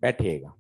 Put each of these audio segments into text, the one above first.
बैठिएगा।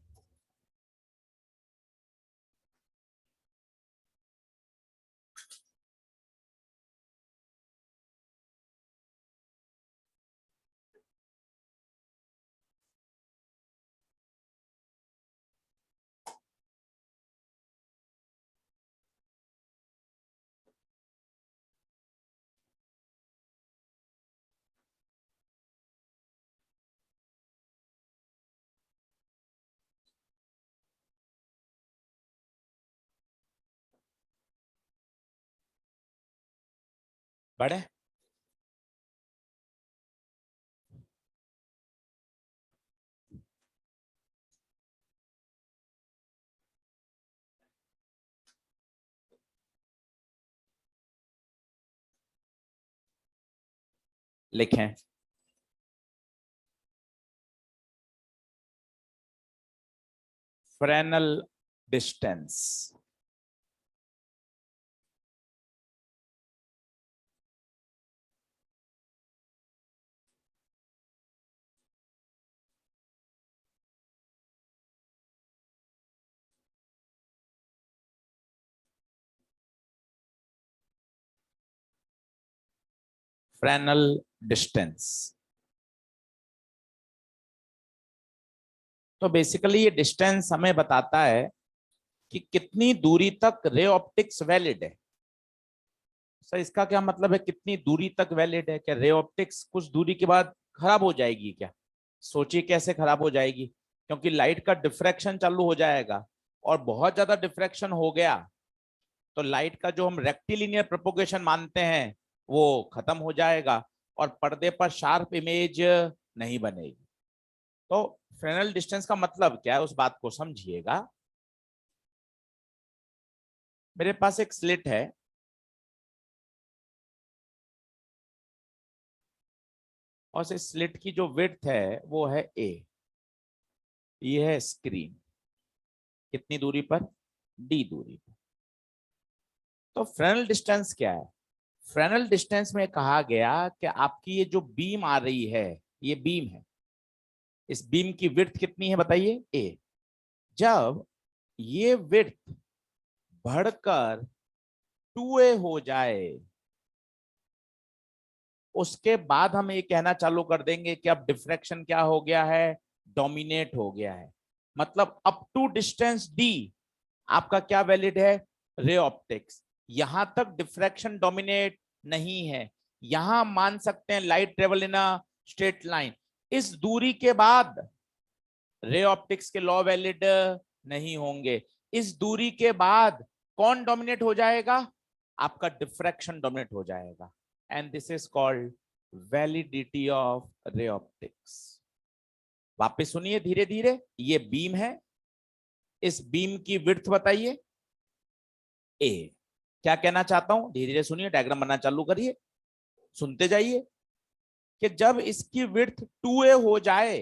बढ़े। लिखें। Fresnel distance. Fresnel distance. तो बेसिकली ये डिस्टेंस हमें बताता है कि कितनी दूरी तक रे ऑप्टिक्स वैलिड है। सर इसका क्या मतलब है, कितनी दूरी तक वैलिड है? क्या रे ऑप्टिक्स कुछ दूरी के बाद खराब हो जाएगी क्या? सोचिए कैसे खराब हो जाएगी, क्योंकि लाइट का डिफ्रैक्शन चालू हो जाएगा, और बहुत ज्यादा डिफ्रैक्शन हो गया तो लाइट का जो हम रेक्टिलिनियर प्रोपोगेशन मानते हैं वो खत्म हो जाएगा, और पर्दे पर शार्प इमेज नहीं बनेगी। तो फ्रेनल डिस्टेंस का मतलब क्या है, उस बात को समझिएगा। मेरे पास एक स्लिट है, और इस स्लिट की जो विड्थ है वो है ए। ये है स्क्रीन, कितनी दूरी पर? डी दूरी पर। तो फ्रेनल डिस्टेंस क्या है? फ्रेनल डिस्टेंस में कहा गया कि आपकी ये जो बीम आ रही है, ये बीम है, इस बीम की विड्थ कितनी है बताइए? ए। जब ये विड्थ बढ़कर 2a हो जाए, उसके बाद हम ये कहना चालू कर देंगे कि अब डिफ्रैक्शन क्या हो गया है? डोमिनेट हो गया है। मतलब अप टू डिस्टेंस डी आपका क्या वैलिड है? Ray optics. यहां तक डिफ्रैक्शन डोमिनेट नहीं है, यहां मान सकते हैं light travel in a straight line. इस दूरी के बाद रे ऑप्टिक्स के लॉ वैलिड नहीं होंगे। इस दूरी के बाद कौन डोमिनेट हो जाएगा? आपका डिफ्रैक्शन डोमिनेट हो जाएगा, and this is called validity of ray optics. वापस सुनिए धीरे धीरे। ये बीम है, इस बीम की विड्थ बताइए? ए। क्या कहना चाहता हूं, धीरे धीरे सुनिए, डायग्राम बनना चालू करिए, सुनते जाइए। कि जब इसकी विड्थ 2a हो जाए,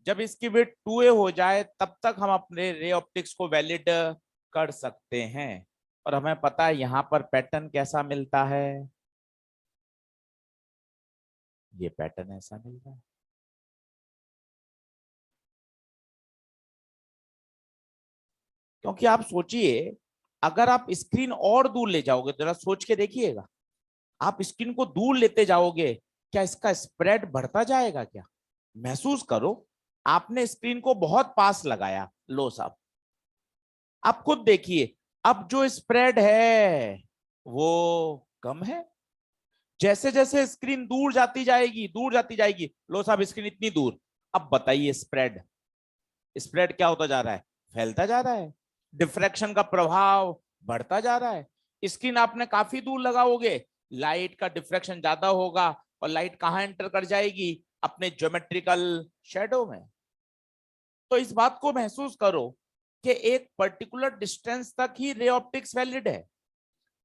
जब इसकी विड्थ 2a हो जाए, तब तक हम अपने रे ऑप्टिक्स को वैलिड कर सकते हैं। और हमें पता है यहां पर पैटर्न कैसा मिलता है, ये पैटर्न ऐसा मिलता है। क्योंकि आप सोचिए, अगर आप स्क्रीन और दूर ले जाओगे, जरा सोच के देखिएगा, आप स्क्रीन को दूर लेते जाओगे, क्या इसका स्प्रेड बढ़ता जाएगा क्या? महसूस करो, आपने स्क्रीन को बहुत पास लगाया, लो साहब, आप खुद देखिए, अब जो स्प्रेड है वो कम है। जैसे जैसे स्क्रीन दूर जाती जाएगी, दूर जाती जाएगी, लो साहब स्क्रीन इतनी दूर, अब बताइए स्प्रेड, स्प्रेड क्या होता जा रहा है? फैलता जा रहा है। डिफ्रैक्शन का प्रभाव बढ़ता जा रहा है। स्क्रीन आपने काफी दूर लगाओगे, लाइट का डिफ्रैक्शन ज्यादा होगा, और लाइट कहां एंटर कर जाएगी? अपने ज्योमेट्रिकल शेडो में। तो इस बात को महसूस करो कि एक पर्टिकुलर डिस्टेंस तक ही रे ऑप्टिक्स वैलिड है।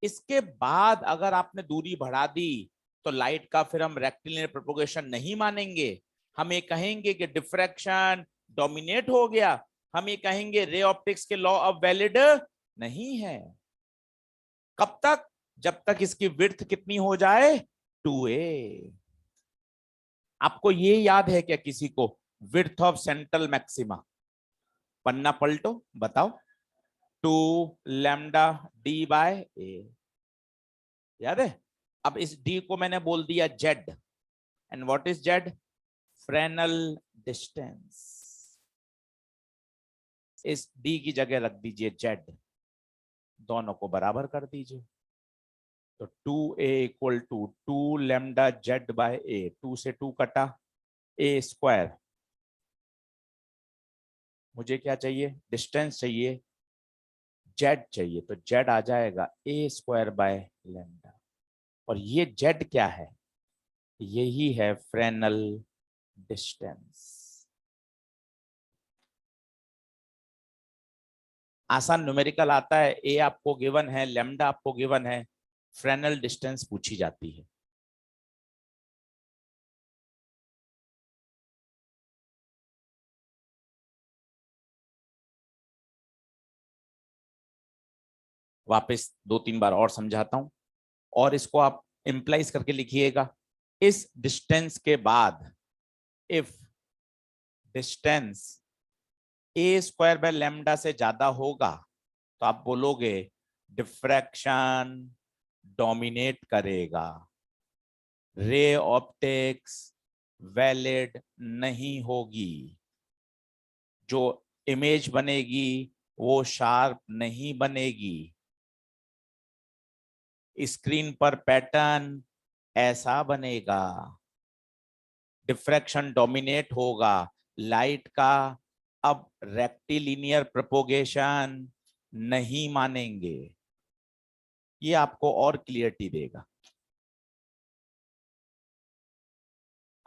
इसके बाद अगर आपने दूरी बढ़ा दी तो लाइट का फिर हम रेक्टिलिनियर प्रोपगेशन नहीं मानेंगे, हम ये कहेंगे कि डिफ्रैक्शन डोमिनेट हो गया, हम ये कहेंगे रे ऑप्टिक्स के लॉ अब वैलिड नहीं है। कब तक? जब तक इसकी विड्थ कितनी हो जाए, 2a। आपको ये याद है क्या किसी को विड्थ ऑफ सेंट्रल मैक्सिमा? पन्ना पलटो, बताओ। 2 लैम्डा d/a, याद है? अब इस d को मैंने बोल दिया z, and what is z? Fresnel distance. इस d की जगह रख दीजिए z, दोनों को बराबर कर दीजिए। तो 2a equal to 2 lambda z/a, 2 से 2 कटा, a स्क्वायर। मुझे क्या चाहिए? डिस्टेंस चाहिए, z चाहिए, तो z आ जाएगा a² बाय लैम्डा। और ये z क्या है? यही है फ्रेनल डिस्टेंस। आसान न्यूमेरिकल आता है, a आपको गिवन है, लैम्डा आपको गिवन है, फ्रेनल डिस्टेंस पूछी जाती है। वापस 2-3 बार और समझाता हूं, और इसको आप इंप्लाइज करके लिखिएगा। इस डिस्टेंस के बाद if distance a² by lambda से ज्यादा होगा, तो आप बोलोगे डिफ्रैक्शन डोमिनेट करेगा, रे ऑप्टिक्स वैलिड नहीं होगी, जो इमेज बनेगी वो शार्प नहीं बनेगी, स्क्रीन पर पैटर्न ऐसा बनेगा, डिफ्रैक्शन डोमिनेट होगा, लाइट का अब रेक्टिलिनियर प्रोपोगेशन नहीं मानेंगे। ये आपको और क्लियरिटी देगा।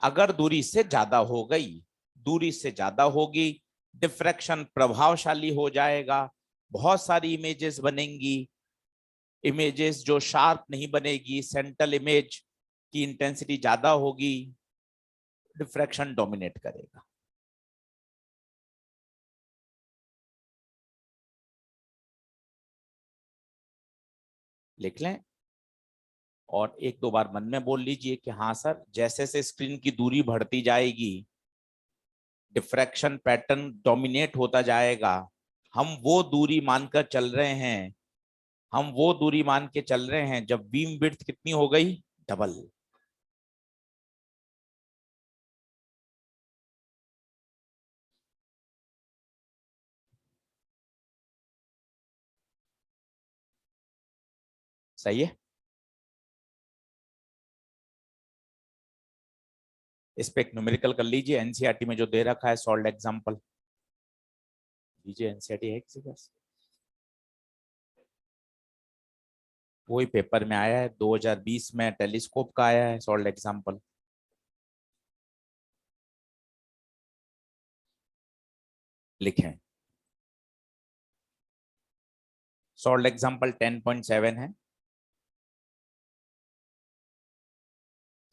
अगर दूरी से ज्यादा हो गई, दूरी से ज्यादा होगी, डिफ्रैक्शन प्रभावशाली हो जाएगा, बहुत सारी इमेजेस बनेंगी, इमेजेस जो शार्प नहीं बनेगी, सेंट्रल इमेज की इंटेंसिटी ज्यादा होगी, डिफ्रैक्शन डोमिनेट करेगा। लिख लें और 1-2 बार मन में बोल लीजिए कि हाँ सर, जैसे जैसे स्क्रीन की दूरी बढ़ती जाएगी, डिफ्रैक्शन पैटर्न डोमिनेट होता जाएगा, हम वो दूरी मानकर चल रहे हैं, हम वो दूरी मान के चल रहे हैं जब बीम विड्थ कितनी हो गई, डबल। सही है? इस पे एक न्यूमेरिकल कर लीजिए, एनसीईआरटी में जो दे रखा है सॉल्व एग्जांपल लीजिए। एनसीईआरटी है किसी पास? वही पेपर में आया है, 2020 में टेलीस्कोप का आया है सॉल्व एग्जांपल। लिखें, सॉल्व एग्जांपल 10.7 है।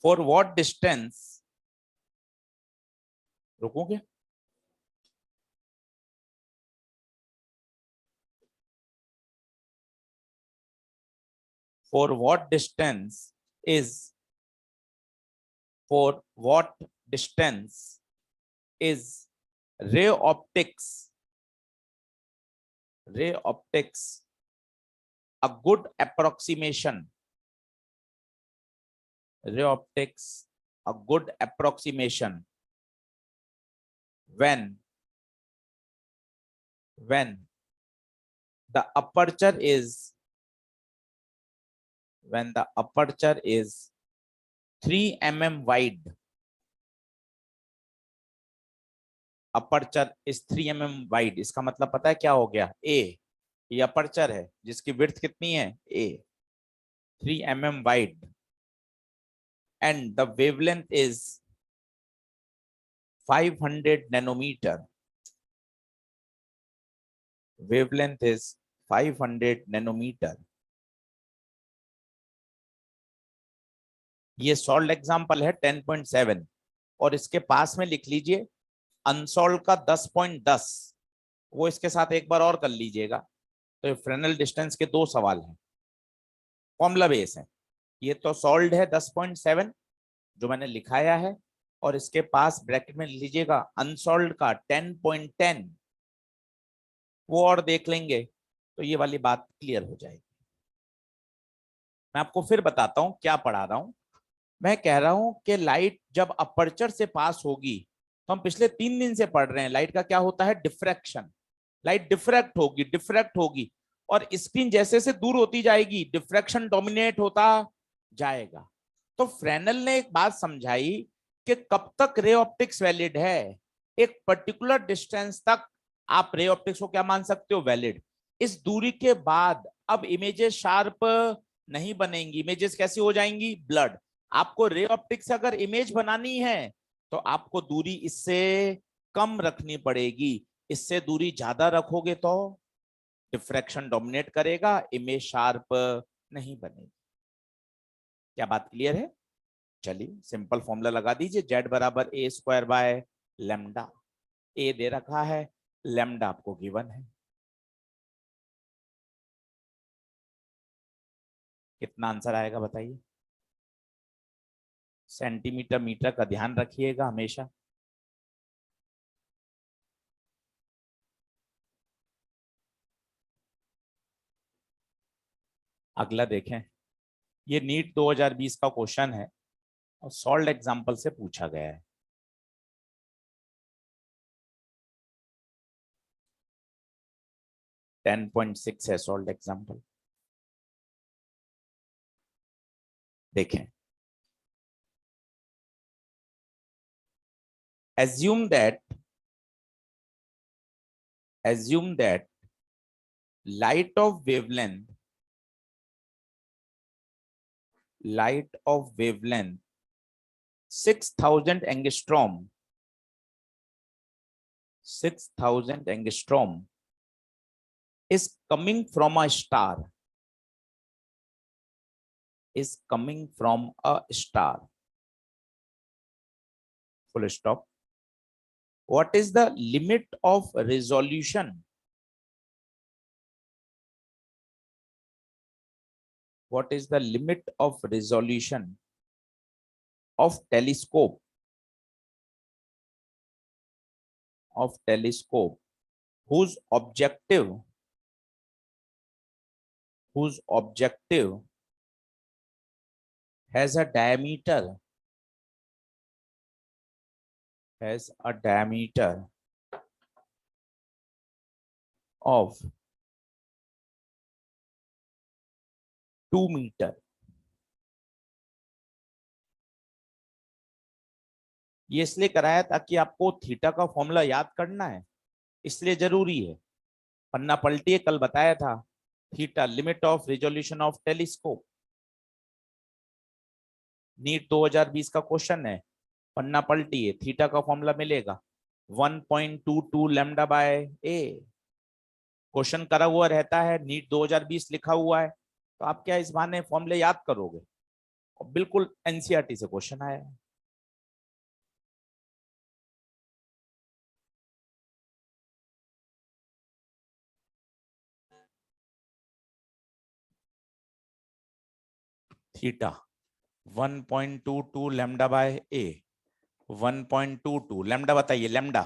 फॉर व्हाट डिस्टेंस, रुकोगे? for what distance is for what distance is ray optics a good approximation, ray optics a good approximation when the aperture is 3 mm wide, aperture is 3 mm wide. इसका मतलब पता है क्या हो गया? ए, ये aperture है जिसकी विड्थ कितनी है? A, 3 mm wide, and the wavelength is 500 nanometer, wavelength is 500 nanometer. ये सॉल्व एग्जांपल है 10.7, और इसके पास में लिख लीजिए अनसोल्व का 10.10, वो इसके साथ एक बार और कर लीजिएगा। तो ये फ्रेनेल डिस्टेंस के दो सवाल हैं, फॉर्मूला बेस है। ये तो सॉल्व है 10.7 जो मैंने लिखाया है, और इसके पास ब्रैकेट में लीजिएगा अनसॉल्व का 10.10, वो और देख लेंगे तो ये वाली बात क्लियर हो जाएगी। मैं आपको फिर बताता हूं क्या पढ़ा रहा हूं। मैं कह रहा हूं कि लाइट जब अपर्चर से पास होगी, तो हम पिछले 3 दिन से पढ़ रहे हैं लाइट का क्या होता है, डिफ्रैक्शन। लाइट डिफ्रैक्ट होगी, डिफ्रैक्ट होगी, और स्क्रीन जैसे से दूर होती जाएगी डिफ्रैक्शन डोमिनेट होता जाएगा। तो फ्रेनेल ने एक बात समझाई कि कब तक रे ऑप्टिक्स वैलिड है, एक पर्टिकुलर डिस्टेंस तक आप रे ऑप्टिक्स को क्या मान सकते हो, वैलिड। इस दूरी के बाद अब इमेजेस शार्प नहीं बनेंगी, इमेजेस कैसी हो जाएंगी, ब्लड। आपको रे ऑप्टिक्स से अगर इमेज बनानी है तो आपको दूरी इससे कम रखनी पड़ेगी, इससे दूरी ज्यादा रखोगे तो डिफ्रैक्शन डोमिनेट करेगा, इमेज शार्प नहीं बनेगी। क्या बात क्लियर है? चलिए सिंपल फॉर्मूला लगा दीजिए, जेड बराबर ए स्क्वायर बाय लेमडा। ए दे रखा है, लेमडा आपको गिवन है। कितना आंसर आएगा बताइए? सेंटीमीटर मीटर का ध्यान रखिएगा हमेशा। अगला देखें, ये नीट 2020 का क्वेश्चन है और सॉल्व एग्जांपल से पूछा गया है। टेन 10.6 है सॉल्व एग्जांपल। देखें, assume that light of wavelength 6000 angstrom 6000 angstrom is coming from a star, full stop. What is the limit of resolution? What is the limit of resolution of telescope whose objective has a diameter of 2 metre. ये इसलिए कराया ताकि आपको theta का formula याद करना है, इसलिए जरूरी है। पन्ना पलटिए, कल बताया था theta limit of resolution of telescope. NEET 2020 का क्वेश्चन है, पन्ना पलटिए, थीटा का फॉर्मूला मिलेगा 1.22 लैम्डा बाय ए। क्वेश्चन करा हुआ रहता है, नीट 2020 लिखा हुआ है, तो आप क्या इस बहाने फॉर्मूले याद करोगे? और बिल्कुल एनसीईआरटी से क्वेश्चन आया है। Theta 1.22 lambda by A, 1.22 lambda, बताइए लैम्डा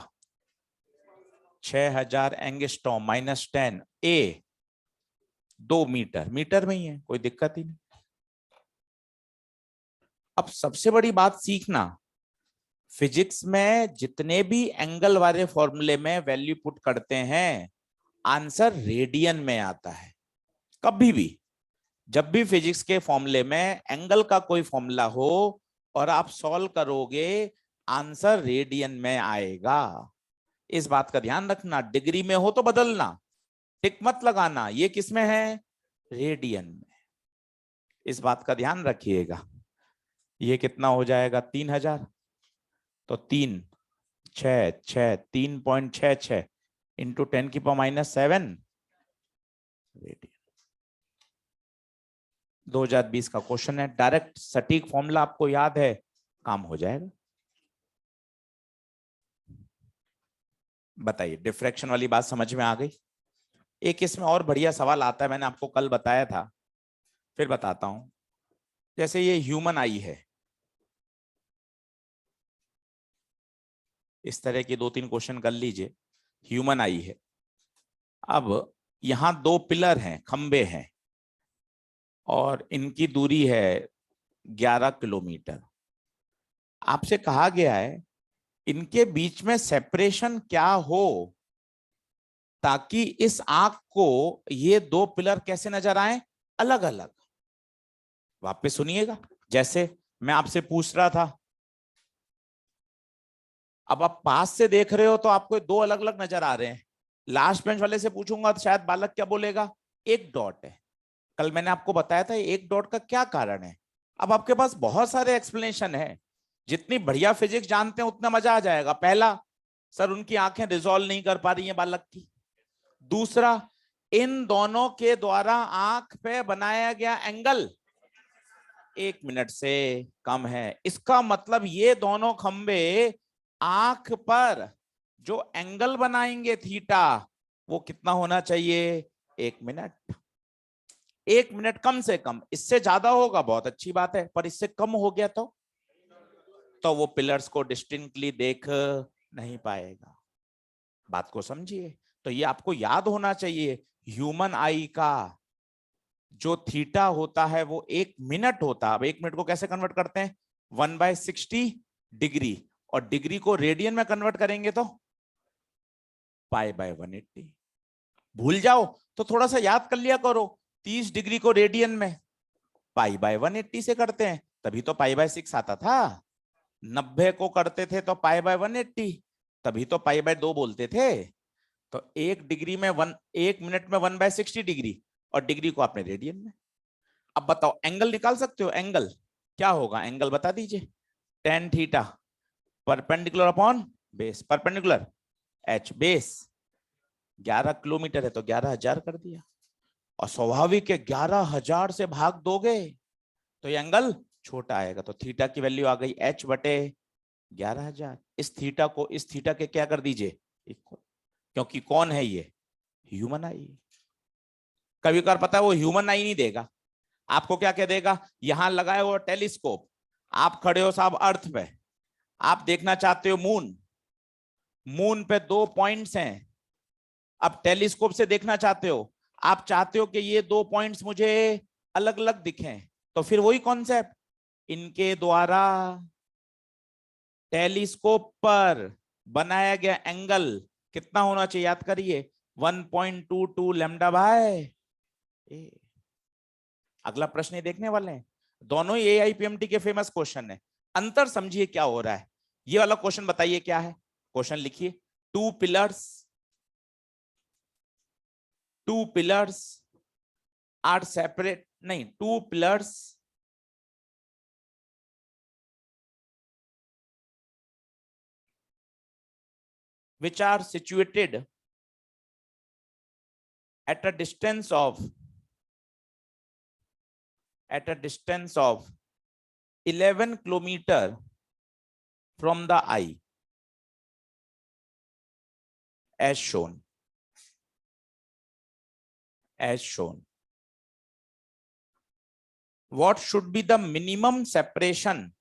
6000 एंगस्ट्रॉम -10 ए 2 मीटर, मीटर में ही है, कोई दिक्कत ही नहीं। अब सबसे बड़ी बात सीखना, फिजिक्स में जितने भी एंगल वाले फॉर्मूले में वैल्यू पुट करते हैं, आंसर रेडियन में आता है। कभी भी जब भी फिजिक्स के फॉर्मूले में एंगल का कोई फॉर्मूला हो और आप सॉल्व करोगे, आंसर रेडियन में आएगा। इस बात का ध्यान रखना, डिग्री में हो तो बदलना, टिक मत लगाना, ये किसमें है, रेडियन में। इस बात का ध्यान रखिएगा। ये कितना हो जाएगा, 3000, तो 3.66 इंटू 10⁻⁻7 रेडियन। 2020 का क्वेश्चन है, डायरेक्ट सटीक फॉर्मूला आपको याद है, काम हो जाएगा। बताइए, डिफ्रैक्शन वाली बात समझ में आ गई। एक इसमें और बढ़िया सवाल आता है, मैंने आपको कल बताया था, फिर बताता हूं। जैसे ये ह्यूमन आई है, इस तरह के 2-3 क्वेश्चन कर लीजिए। ह्यूमन आई है, अब यहां 2 पिलर हैं, खंबे हैं, और इनकी दूरी है 11 किलोमीटर। आपसे कहा गया है इनके बीच में सेपरेशन क्या हो, ताकि इस आंख को ये 2 पिलर कैसे नजर आए, अलग अलग। वापस सुनिएगा, जैसे मैं आपसे पूछ रहा था, अब आप पास से देख रहे हो तो आपको 2 अलग अलग नजर आ रहे हैं। लास्ट बेंच वाले से पूछूंगा तो शायद बालक क्या बोलेगा, एक डॉट है। कल मैंने आपको बताया था एक डॉट का क्या कारण है। अब आपके पास बहुत सारे एक्सप्लेनेशन है, जितनी बढ़िया फिजिक्स जानते हैं उतना मजा आ जाएगा। पहला, सर उनकी आंखें रिजॉल्व नहीं कर पा रही हैं बालक की। दूसरा, इन दोनों के द्वारा आंख पे बनाया गया एंगल 1 मिनट से कम है। इसका मतलब ये दोनों खंबे आंख पर जो एंगल बनाएंगे थीटा, वो कितना होना चाहिए, 1 मिनट। 1 मिनट कम से कम। इससे ज्यादा होगा बहुत अच्छी बात है, पर इससे कम हो गया तो वो पिलर्स को डिस्टिंक्टली देख नहीं पाएगा। बात को समझिए। तो ये आपको याद होना चाहिए, ह्यूमन आई का जो थीटा होता है वो 1 मिनट होता है। अब 1 मिनट को कैसे कन्वर्ट करते हैं, 1/60 डिग्री, और डिग्री को रेडियन में कन्वर्ट करेंगे तो π/180। भूल जाओ तो थोड़ा सा याद कर लिया करो, 30 डिग्री को रेडियन में π/180 से करते हैं, तभी तो π/6 आता था। 90 को करते थे तो π/180, तभी तो π/2 बोलते थे। तो 1 डिग्री में 1 मिनट में 1/60 डिग्री, और डिग्री को आपने रेडियन में। अब बताओ एंगल निकाल सकते हो, एंगल क्या होगा, एंगल बता दीजिए। tan theta perpendicular upon base, perpendicular H, base 11 kilometre है तो 11,000 कर दिया, और स्वाभाविक है 11,000 से भाग दोगे तो ये एंगल छोटा आएगा। तो थीटा की वैल्यू आ गई h/11,000। इस थीटा को इस थीटा के क्या कर दीजिए, इक्वल, क्योंकि कौन है ये, ह्यूमन आई। कभी कभार पता है वो ह्यूमन आई नहीं देगा, आपको क्या कह देगा, यहां लगाए हुआ टेलीस्कोप, आप खड़े हो साहब अर्थ पे, आप देखना चाहते हो मून, मून पे 2 पॉइंट्स हैं, अब टेलीस्कोप से देखना चाहते हो, आप चाहते हो कि ये 2 पॉइंट्स मुझे अलग अलग दिखें, तो फिर वही कॉन्सेप्ट, इनके द्वारा टेलीस्कोप पर बनाया गया एंगल कितना होना चाहिए, याद करिए, 1.22 लैम्डा बाय ए। अगला प्रश्न ये देखने वाले हैं, दोनों ही एआईपीएमटी के फेमस क्वेश्चन है। अंतर समझिए क्या हो रहा है। ये वाला क्वेश्चन बताइए क्या है, क्वेश्चन लिखिए, two pillars, two pillars are separate, नहीं, two pillars which are situated at a distance of 11 kilometer from the eye as shown, as shown. What should be the minimum separation,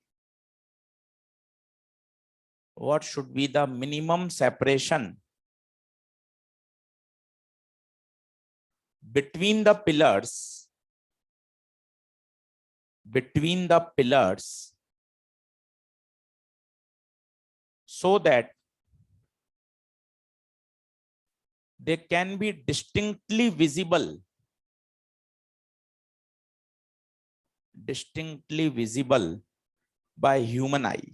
what should be the minimum separation between the pillars, between the pillars, so that they can be distinctly visible, distinctly visible by human eye.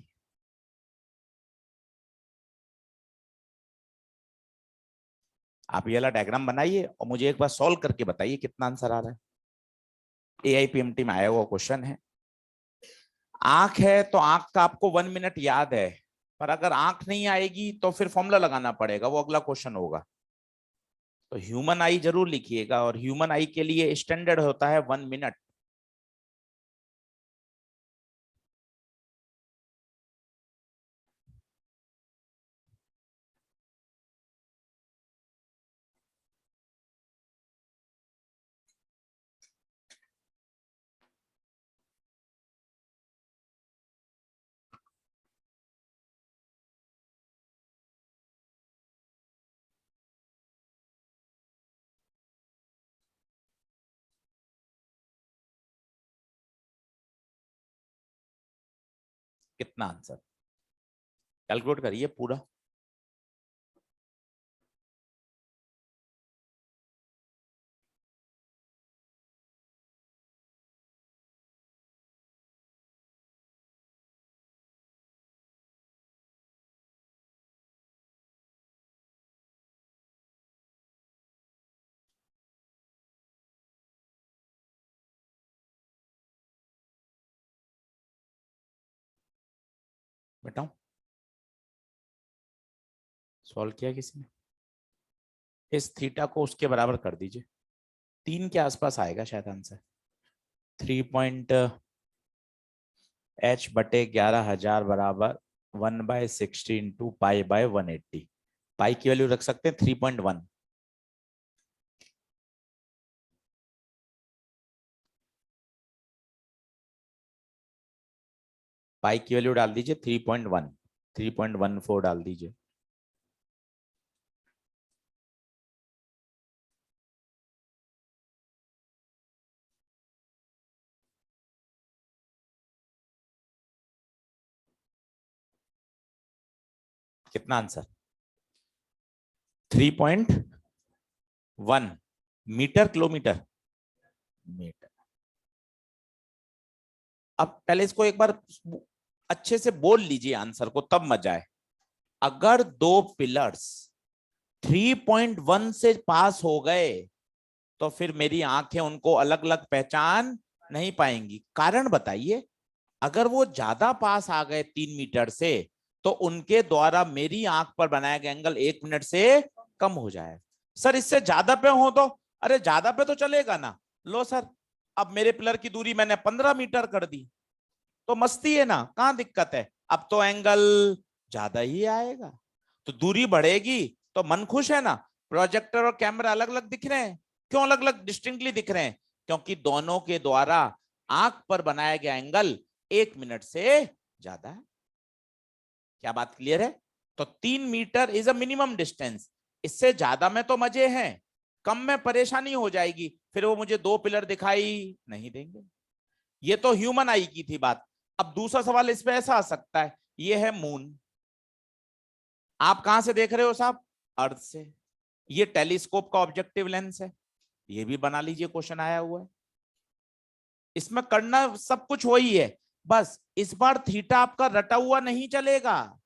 आप ये वाला diagram बनाइए और मुझे एक बार solve करके बताइए कितना आंसर आ रहा है। एआईपीएमटी में आया हुआ क्वेश्चन है। आंख है तो आंख का आपको 1 मिनट याद है, पर अगर आंख नहीं आएगी तो फिर फॉर्मूला लगाना पड़ेगा, वो अगला क्वेश्चन होगा। तो ह्यूमन आई जरूर लिखिएगा, और ह्यूमन आई के लिए स्टैंडर्ड होता है 1 मिनट। कितना आंसर? कैलकुलेट करिए पूरा। बताओ, सॉल्व किया किसी ने? इस थीटा को उसके बराबर कर दीजिए, 3 के आसपास आएगा शायद आंसर। 3.h/11,000 बराबर 1/60 इंटू पाई/180। पाई की वैल्यू रख सकते हैं 3.1। पाई की वैल्यू डाल दीजिए 3.1, 3.14 डाल दीजिए। कितना आंसर? 3.1 metre, kilometre, metre. अब पहले इसको एक बार अच्छे से बोल लीजिए आंसर को, तब मजा आए। अगर दो पिलर्स 3.1 से पास हो गए तो फिर मेरी आंखें उनको अलग अलग पहचान नहीं पाएंगी। कारण बताइए। अगर वो ज्यादा पास आ गए 3 मीटर से, तो उनके द्वारा मेरी आंख पर बनाया गया एंगल 1 मिनट से कम हो जाए। सर इससे ज्यादा पे हो तो? अरे ज्यादा पे तो चलेगा ना। लो सर, अब मेरे पिलर की दूरी मैंने 15 मीटर कर दी, तो मस्ती है ना, कहां दिक्कत है? अब तो एंगल ज्यादा ही आएगा। तो दूरी बढ़ेगी तो मन खुश है ना। प्रोजेक्टर और कैमरा अलग अलग दिख रहे हैं। क्यों अलग अलग डिस्टिंक्टली दिख रहे हैं? क्योंकि दोनों के द्वारा आंख पर बनाया गया एंगल 1 मिनट से ज्यादा है। क्या बात क्लियर है? तो 3 metre is a minimum distance. इससे ज्यादा में तो मजे हैं, कम में परेशानी हो जाएगी, फिर वो मुझे 2 पिलर दिखाई नहीं देंगे। ये तो ह्यूमन आई की थी बात। अब दूसरा सवाल इस पे ऐसा आ सकता है, ये है मून। आप कहां से देख रहे हो साहब? अर्थ से। ये टेलीस्कोप का ऑब्जेक्टिव लेंस है। ये भी बना लीजिए, क्वेश्चन आया हुआ है। इसमें करना सब कुछ वही है, बस इस बार थीटा आपका रटा हुआ नहीं चलेगा,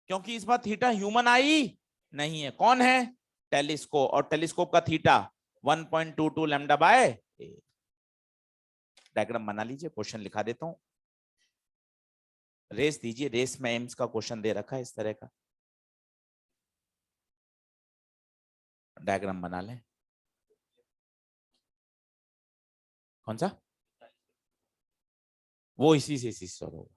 क्योंकि इस बार थीटा ह्यूमन आई नहीं है। कौन है? टेलीस्कोप। और टेलीस्कोप का थीटा 1.22 लैम्डा बाय। डायग्राम बना लीजिए, क्वेश्चन लिखा देता हूं। रेस दीजिए, रेस में एम्स का क्वेश्चन दे रखा है इस तरह का। डायग्राम बना लें। कौन सा? वो इसी से सॉल्व होगा।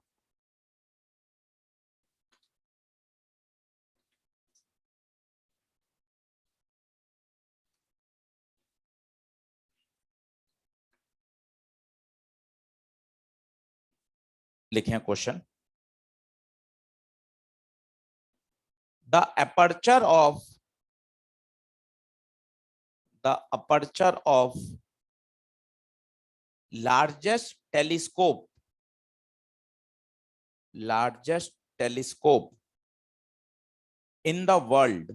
लिखे question. The aperture of largest telescope in the world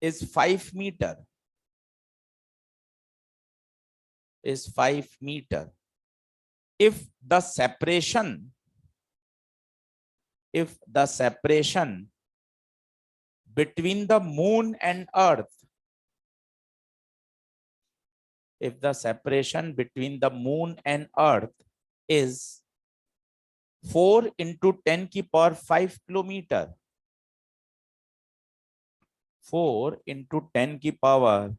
is 5 meter. If the separation between the moon and earth is 4 into 10 की पावर 5 किलोमीटर, 4 into 10 की power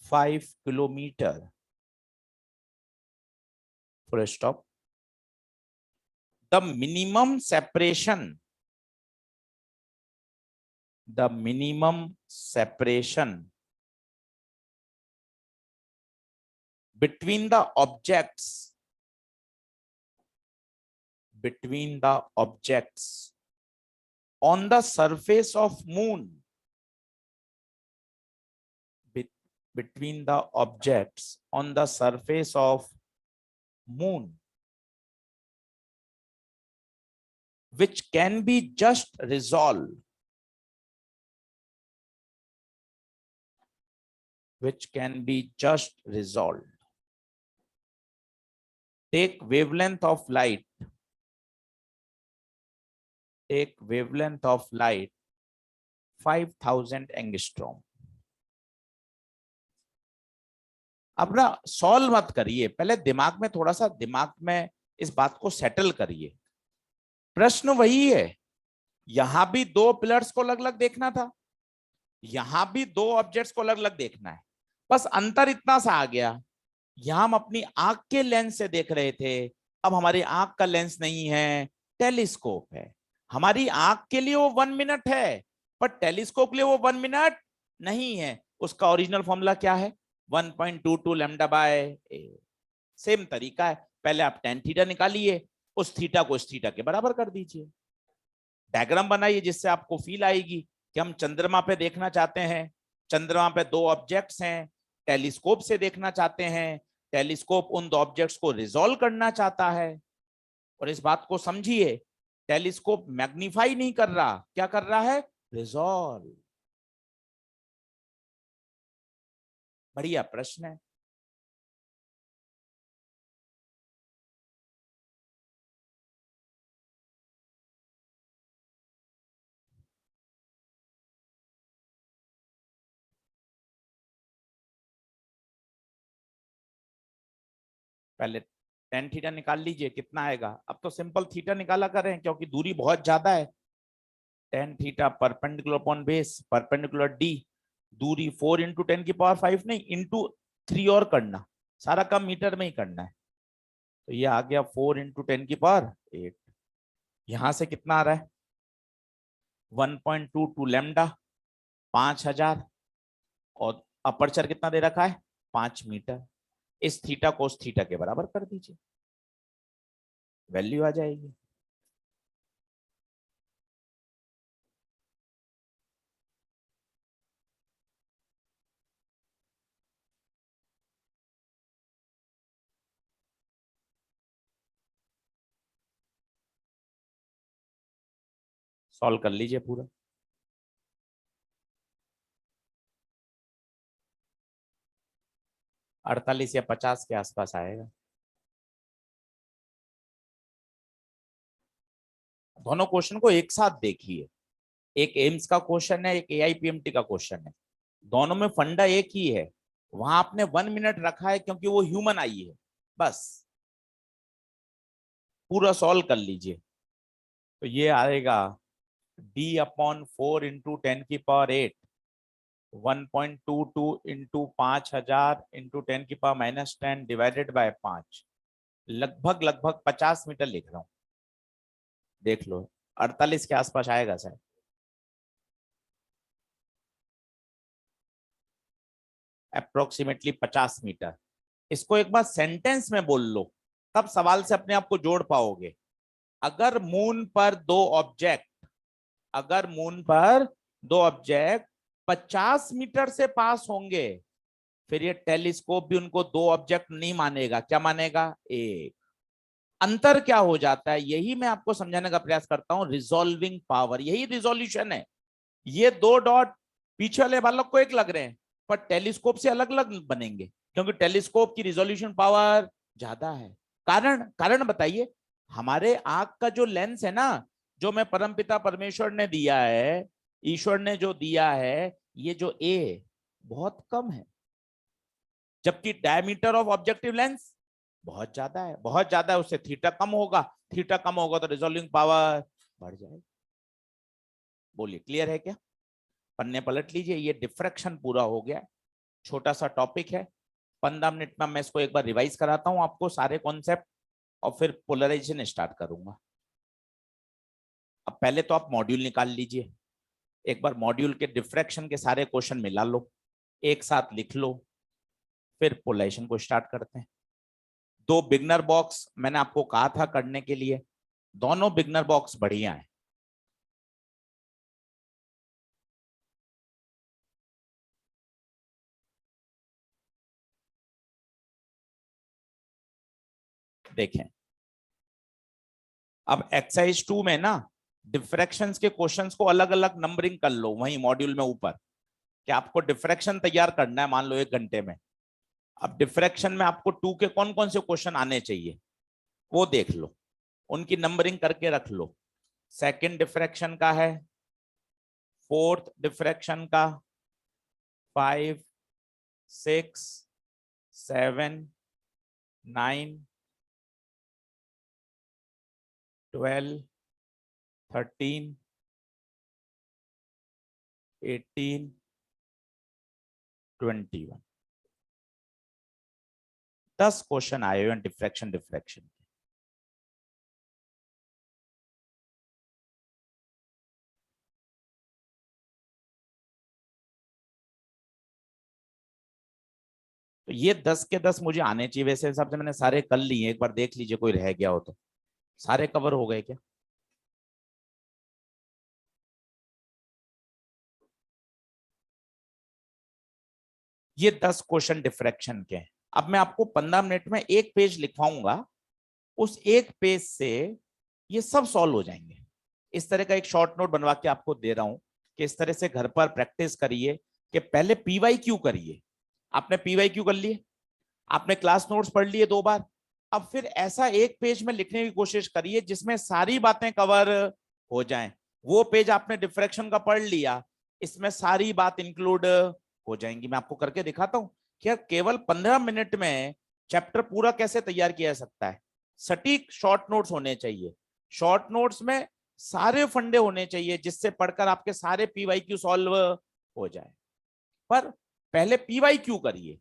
5 kilometre, full stop. The minimum separation between the objects on the surface of moon, between the objects on the surface of moon which can be just resolved, which can be just resolved. Take wavelength of light, take wavelength of light 5000 angstrom. अब ना solve मत करिए, पहले दिमाग में थोड़ा सा, दिमाग में इस बात को सेटल करिए। प्रश्न वही है, यहां भी दो पिलर्स को अलग अलग देखना था, यहां भी दो ऑब्जेक्ट्स को अलग अलग देखना है, बस अंतर इतना सा आ गया, यहां हम अपनी आंख के लेंस से देख रहे थे, अब हमारी आंख का लेंस नहीं है, टेलीस्कोप है। हमारी आंख के लिए वो 1 मिनट है, पर टेलीस्कोप के लिए वो 1 मिनट नहीं है। उसका ओरिजिनल फॉर्मूला क्या है? 1.22 लैम्डा बाय ए। सेम तरीका है, पहले आप टेन थीटा निकालिए, उस थीटा को इस थीटा के बराबर कर दीजिए, डायग्राम बनाइए जिससे आपको फील आएगी कि हम चंद्रमा पे देखना चाहते हैं, चंद्रमा पे दो ऑब्जेक्ट्स हैं, टेलीस्कोप से देखना चाहते हैं, टेलीस्कोप उन दो ऑब्जेक्ट्स को रिजॉल्व करना चाहता है। और इस बात को समझिए, टेलीस्कोप मैग्नीफाई नहीं कर रहा, क्या कर रहा है? रिजॉल्व। बढ़िया प्रश्न है। पहले टेन थीटा निकाल लीजिए, कितना आएगा? अब तो सिंपल थीटा निकाला करें क्योंकि दूरी बहुत ज्यादा है। Ten theta perpendicular upon base, perpendicular D, दूरी 4 × 10⁵ नहीं, × 3 और करना, सारा काम मीटर में ही करना है। तो ये आ गया 4 × 10⁸। यहां से कितना आ रहा है? 1.22 लैम्डा, 5000, और अपर्चर कितना दे रखा है? 5 मीटर। इस थीटा को उस थीटा के बराबर कर दीजिए, वैल्यू आ जाएगी। सॉल्व कर लीजिए पूरा। 48 या 50 के आसपास आएगा। दोनों क्वेश्चन को एक साथ देखिए, एक एम्स का क्वेश्चन है, एक एआईपीएमटी का क्वेश्चन है, दोनों में फंडा एक ही है। वहां आपने 1 मिनट रखा है क्योंकि वो ह्यूमन आई है, बस पूरा सॉल्व कर लीजिए। तो ये आएगा d/4 × 10⁸, 1.22 × 5000 × 10⁻⁻10 डिवाइडेड बाय 5, लगभग लगभग 50 मीटर लिख रहा हूं, देख लो 48 के आसपास आएगा सर। Approximately 50 metre. इसको एक बार सेंटेंस में बोल लो, तब सवाल से अपने आप को जोड़ पाओगे। अगर मून पर दो ऑब्जेक्ट, अगर मून पर दो ऑब्जेक्ट 50 मीटर से पास होंगे, फिर ये टेलीस्कोप भी उनको दो ऑब्जेक्ट नहीं मानेगा, क्या मानेगा? एक। अंतर क्या हो जाता है, यही मैं आपको समझाने का प्रयास करता हूं, रिजॉल्विंग पावर, यही रिजोल्यूशन है। ये दो डॉट पीछे वाले बालक को एक लग रहे हैं, पर टेलीस्कोप से अलग अलग बनेंगे क्योंकि टेलीस्कोप की रिजोल्यूशन पावर ज्यादा है। कारण कारण बताइए। हमारे आंख का जो लेंस है ना, जो मैं परमपिता परमेश्वर ने दिया है, ईश्वर ने जो दिया है, ये जो ए बहुत कम है, जबकि डायमीटर ऑफ ऑब्जेक्टिव लेंस बहुत ज्यादा है, बहुत ज्यादा है। उससे थीटा कम होगा, थीटा कम होगा तो रिजोल्विंग पावर बढ़ जाएगी। बोलिए क्लियर है क्या? पन्ने पलट लीजिए, ये डिफ्रैक्शन पूरा हो गया। छोटा सा टॉपिक है, 15 मिनट में मैं इसको एक बार रिवाइज कराता हूं आपको सारे कॉन्सेप्ट, और फिर पोलराइजेशन स्टार्ट करूंगा। अब पहले तो आप मॉड्यूल निकाल लीजिए, एक बार मॉड्यूल के डिफ्रैक्शन के सारे क्वेश्चन मिला लो, एक साथ लिख लो, फिर पोलराइजेशन को स्टार्ट करते हैं। दो बिगनर बॉक्स मैंने आपको कहा था करने के लिए, दोनों बिगनर बॉक्स बढ़िया है। देखें, अब एक्सरसाइज 2 में ना डिफ्रैक्शंस के क्वेश्चंस को अलग अलग नंबरिंग कर लो वहीं मॉड्यूल में ऊपर, कि आपको डिफ्रैक्शन तैयार करना है मान लो 1 घंटे में। अब डिफ्रैक्शन में आपको 2 के कौन कौन से क्वेश्चन आने चाहिए वो देख लो, उनकी नंबरिंग करके रख लो। सेकंड डिफ्रैक्शन का है, फोर्थ डिफ्रैक्शन का, 5, 6, 7, 9, 12, 13, 18, 21। 10 क्वेश्चन आए हुए हैं डिफ्रैक्शन डिफ्रैक्शन। तो ये 10 के 10 मुझे आने चाहिए, वैसे हिसाब से मैंने सारे कर लिए, एक बार देख लीजिए कोई रह गया हो तो। सारे कवर हो गए क्या? ये 10 क्वेश्चन डिफ्रैक्शन के हैं। अब मैं आपको 15 मिनट में एक पेज लिखवाऊंगा, उस एक पेज से ये सब सॉल्व हो जाएंगे। इस तरह का एक शॉर्ट नोट बनवा के आपको दे रहा हूं कि इस तरह से घर पर प्रैक्टिस करिए कि पहले पीवाई क्यू करिए। आपने पीवाई क्यू कर लिए, आपने क्लास नोट्स पढ़ लिए 2 बार। अब फिर ऐसा एक पेज में लिखने की कोशिश करिए जिसमें सारी बातें कवर हो जाएं। वो पेज आपने डिफ्रैक्शन का पढ़ लिया, इसमें सारी बात इंक्लूड हो जाएंगी। मैं आपको करके दिखाता हूं कि यार केवल 15 मिनट में चैप्टर पूरा कैसे तैयार किया जा सकता है। सटीक शॉर्ट नोट्स होने चाहिए, शॉर्ट नोट्स में सारे फंडे होने चाहिए जिससे पढ़कर आपके सारे पीवाईक्यू सॉल्व हो जाए। पर पहले पीवाईक्यू करिए,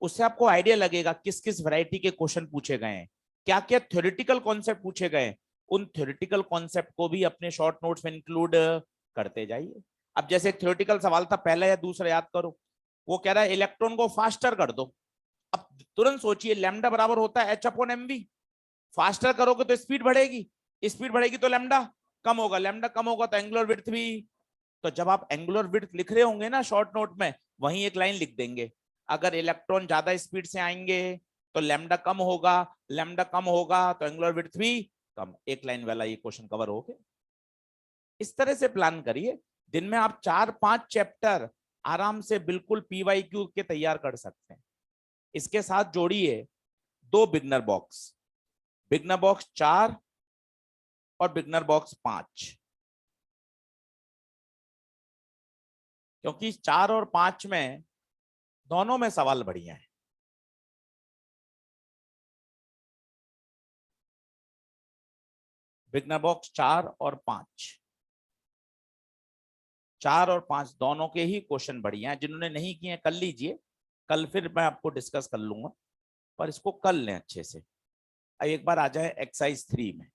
उससे आपको आइडिया लगेगा किस किस वैरायटी के क्वेश्चन पूछे गए हैं, क्या क्या थ्योरेटिकल कॉन्सेप्ट पूछे गए। उन थ्योरेटिकल कॉन्सेप्ट को भी अपने शॉर्ट नोट्स में इंक्लूड करते जाइए। अब जैसे एक थ्योरेटिकल सवाल था, पहला या दूसरा याद करो, वो कह रहा है इलेक्ट्रॉन को फास्टर कर दो। अब तुरंत सोचिए लैम्डा बराबर होता है H/mv। फास्टर करोगे तो स्पीड बढ़ेगी, स्पीड बढ़ेगी तो लैम्डा कम होगा, लैम्डा कम होगा तो एंगुलर विड्थ भी। तो जब आप एंगुलर विड्थ लिख रहे होंगे ना शॉर्ट नोट में, वहीं एक लाइन लिख देंगे, अगर इलेक्ट्रॉन ज्यादा स्पीड से आएंगे तो लैम्डा कम होगा, लैम्डा कम होगा तो एंगुलर विड्थ भी कम। एक लाइन वाला ये क्वेश्चन कवर हो गया। इस तरह से प्लान करिए, दिन में आप 4-5 चैप्टर आराम से बिल्कुल पीवाईक्यू के तैयार कर सकते हैं। इसके साथ जोड़िए 2 बिगनर बॉक्स, बिगनर बॉक्स 4 और बिगनर बॉक्स 5, क्योंकि 4 और 5 में दोनों में सवाल बढ़िया है। बिगनर बॉक्स 4 और 5, 4 और 5 दोनों के ही क्वेश्चन बढ़िया हैं। जिन्होंने नहीं किए कर लीजिए, कल फिर मैं आपको डिस्कस कर लूंगा, पर इसको कर लें अच्छे से। एक बार आ जाए एक्सरसाइज 3 में।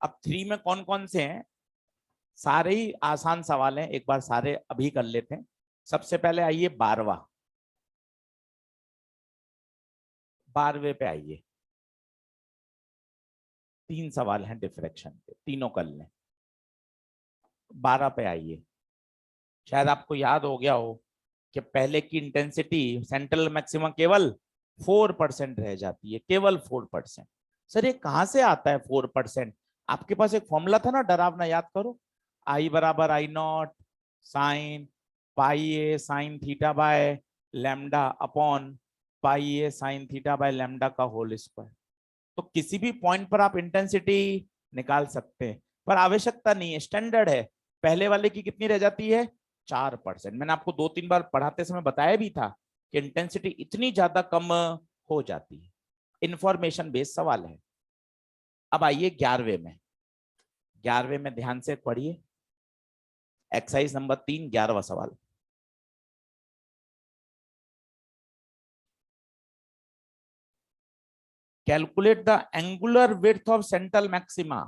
अब 3 में कौन कौन से हैं, सारे ही आसान सवाल हैं, एक बार सारे अभी कर लेते हैं। सबसे पहले आइए 12वें पे आइए। 3 सवाल हैं डिफ्रैक्शन के, तीनों कर लें। 12 पे आइए। शायद आपको याद हो गया हो कि पहले की इंटेंसिटी सेंट्रल मैक्सिमम केवल 4% रह जाती है, केवल 4%। सर ये कहां से आता है 4%? आपके पास एक फॉर्मूला था ना डरावना, याद करो, I बराबर I0 sine pi A sine theta by lambda upon pi A sine theta by lambda का होल स्क्वायर। तो किसी भी पॉइंट पर आप इंटेंसिटी निकाल सकते हैं, पर आवश्यकता नहीं है, स्टैंडर्ड है। पहले वाले की कितनी रह जाती है? 4%। मैंने आपको 2-3 बार पढ़ाते समय बताया भी था कि इंटेंसिटी इतनी ज्यादा कम हो जाती है। इंफॉर्मेशन बेस्ड सवाल है। अब आइए 11वें में। 11वें में ध्यान से पढ़िए, एक्सरसाइज नंबर 3, 11वां सवाल। Calculate the angular width of central maxima.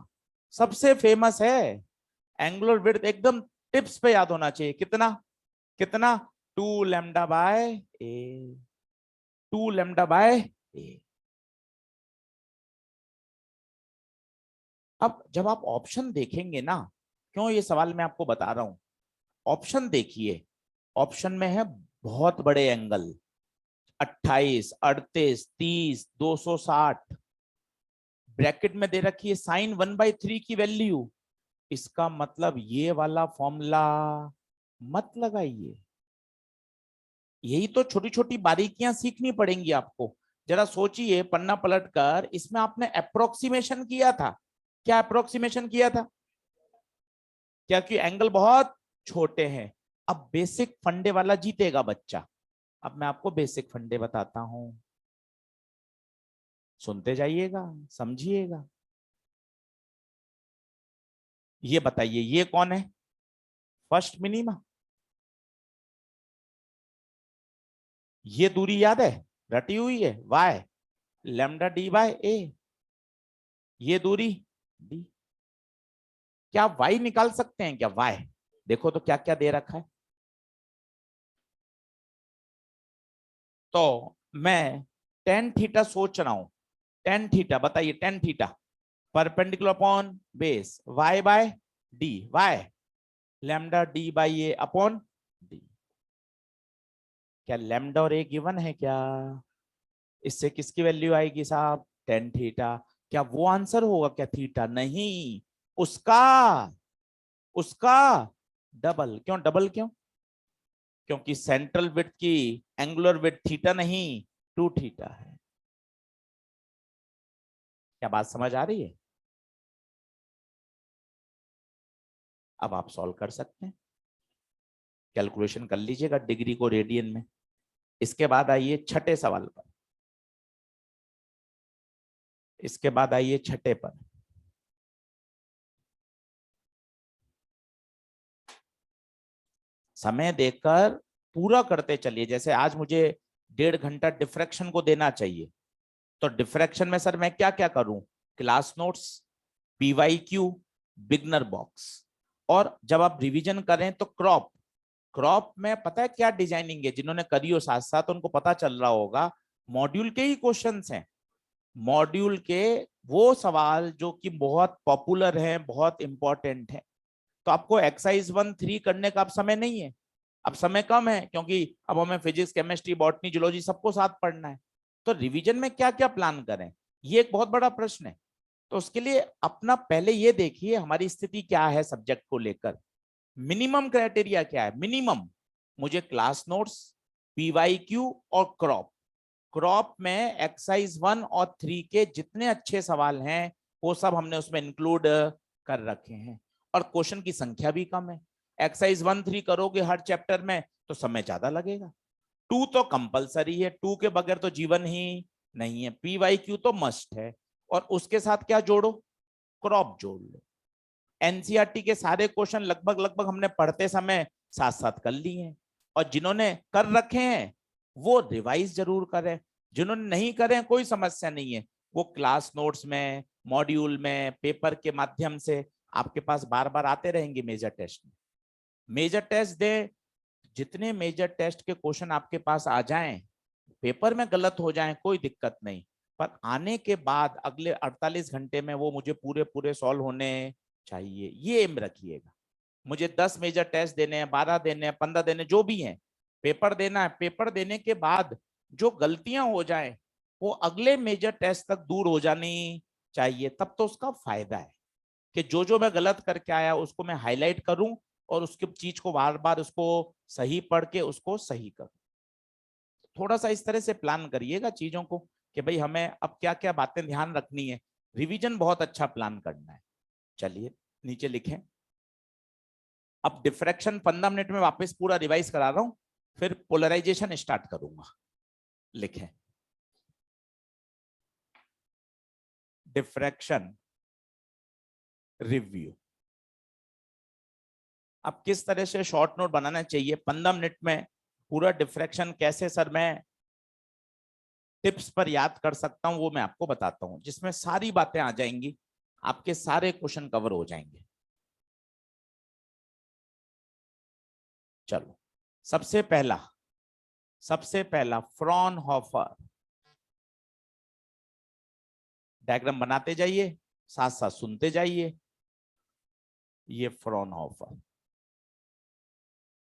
सबसे फेमस है एंगुलर विड्थ, एकदम टिप्स पे याद होना चाहिए। कितना कितना? 2 lambda by A, 2 lambda by A. अब जब आप ऑप्शन देखेंगे ना, क्यों ये सवाल मैं आपको बता रहा हूं, ऑप्शन देखिए, ऑप्शन में है बहुत बड़े एंगल, 28, 38, 30, 260, ब्रैकेट में दे रखी है साइन 1/3 की वैल्यू। इसका मतलब ये वाला फॉर्मूला मत लगाइए। यही तो छोटी छोटी बारीकियां सीखनी पड़ेंगी आपको। जरा सोचिए पन्ना पलटकर, इसमें आपने अप्रोक्सीमेशन किया था। क्या अप्रोक्सीमेशन किया था? क्या कि एंगल बहुत छोटे हैं। अब बेसिक फंडे वाला जीतेगा बच्चा। अब मैं आपको बेसिक फंडे बताता हूं, सुनते जाइएगा, समझिएगा। ये बताइए ये कौन है? First minima. ये दूरी याद है, रटी हुई है, वाई लैम्डा डी बाय ए। ये दूरी डी। क्या वाई निकाल सकते हैं क्या? वाई देखो तो क्या क्या दे रखा है। तो मैं टेन थीटा सोच रहा हूं। टेन थीटा बताइए, tan theta perpendicular upon base Y by D. Y lambda D by A upon D. क्या लैम्डा और ए गिवन है क्या? इससे किसकी वैल्यू आएगी साहब? Tan theta. क्या वो आंसर होगा क्या थीटा? नहीं, उसका उसका डबल। क्यों डबल? क्यों? क्योंकि सेंट्रल विड्थ की एंगुलर विड्थ थीटा नहीं, 2 थीटा है। क्या बात समझ आ रही है? अब आप सॉल्व कर सकते हैं, कैलकुलेशन कर लीजिएगा डिग्री को रेडियन में। इसके बाद आइए छठे सवाल पर। इसके बाद आइए छठे पर। समय देकर पूरा करते चलिए। जैसे आज मुझे 1.5 घंटा डिफ्रैक्शन को देना चाहिए, तो डिफ्रैक्शन में सर मैं क्या क्या करूं? Class notes, PYQ, beginner box, और जब आप रिवीजन करें तो क्रॉप। क्रॉप में पता है क्या डिजाइनिंग है? जिन्होंने करी हो साथ साथ उनको पता चल रहा होगा, मॉड्यूल के ही क्वेश्चंस हैं। मॉड्यूल के वो सवाल जो कि बहुत पॉपुलर हैं, बहुत इंपॉर्टेंट हैं। तो आपको एक्सरसाइज 1, 3 करने का अब समय नहीं है। अब समय कम है क्योंकि अब हमें फिजिक्स, केमिस्ट्री, बॉटनी, जूलॉजी सबको साथ पढ़ना है। तो रिवीजन में क्या क्या प्लान करें, ये एक बहुत बड़ा प्रश्न है। तो उसके लिए अपना पहले ये देखिए हमारी स्थिति क्या है सब्जेक्ट को लेकर। मिनिमम क्राइटेरिया क्या है? मिनिमम मुझे क्लास नोट्स, पीवाईक्यू और क्रॉप। क्रॉप में एक्सरसाइज 1 और 3 के जितने अच्छे सवाल हैं वो सब हमने उसमें इंक्लूड कर रखे हैं। और क्वेश्चन की संख्या भी कम है। एक्सरसाइज 1, 3 करोगे हर चैप्टर में तो समय ज्यादा लगेगा। 2 तो कंपलसरी है, 2 के बगैर तो जीवन ही नहीं है। पीवाईक्यू तो मस्ट है, और उसके साथ क्या जोड़ो? क्रॉप जोड़ लो। एनसीईआरटी के सारे क्वेश्चन लगभग लगभग हमने पढ़ते समय साथ साथ कर लिए हैं। और जिन्होंने कर रखे हैं वो रिवाइज जरूर करें। जिन्होंने नहीं करे कोई समस्या नहीं है, वो क्लास नोट्स में, मॉड्यूल में, पेपर के माध्यम से आपके पास बार बार आते रहेंगे मेजर टेस्ट में। मेजर टेस्ट दे, जितने मेजर टेस्ट के क्वेश्चन आपके पास आ जाएं, पेपर में गलत हो जाएं कोई दिक्कत नहीं, पर आने के बाद अगले 48 घंटे में वो मुझे पूरे पूरे सॉल्व होने चाहिए। ये एम रखिएगा। मुझे 10 मेजर टेस्ट देने हैं, 12 देने हैं, 15 देने, जो भी हैं, पेपर देना है। पेपर देने के बाद जो गलतियां हो जाए वो अगले मेजर टेस्ट तक दूर हो जानी चाहिए। तब तो उसका फायदा है कि जो जो मैं गलत करके आया उसको मैं हाईलाइट करूं और उसकी चीज को बार बार उसको सही पढ़ के उसको सही करूं। थोड़ा सा इस तरह से प्लान करिएगा चीजों को कि भाई हमें अब क्या क्या बातें ध्यान रखनी है। रिवीजन बहुत अच्छा प्लान करना है। चलिए नीचे लिखें। अब डिफ्रैक्शन 15 मिनट में वापस पूरा रिवाइज करा रहा हूं, फिर पोलराइजेशन स्टार्ट करूंगा। लिखें डिफ्रैक्शन रिव्यू। अब किस तरह से शॉर्ट नोट बनाना चाहिए 15 मिनट में पूरा डिफ्रैक्शन कैसे सर मैं टिप्स पर याद कर सकता हूं, वो मैं आपको बताता हूं, जिसमें सारी बातें आ जाएंगी, आपके सारे क्वेश्चन कवर हो जाएंगे। चलो सबसे पहला फ्रॉनहोफर डायग्राम बनाते जाइए, साथ साथ सुनते जाइए। ये फ्रॉनहोफर,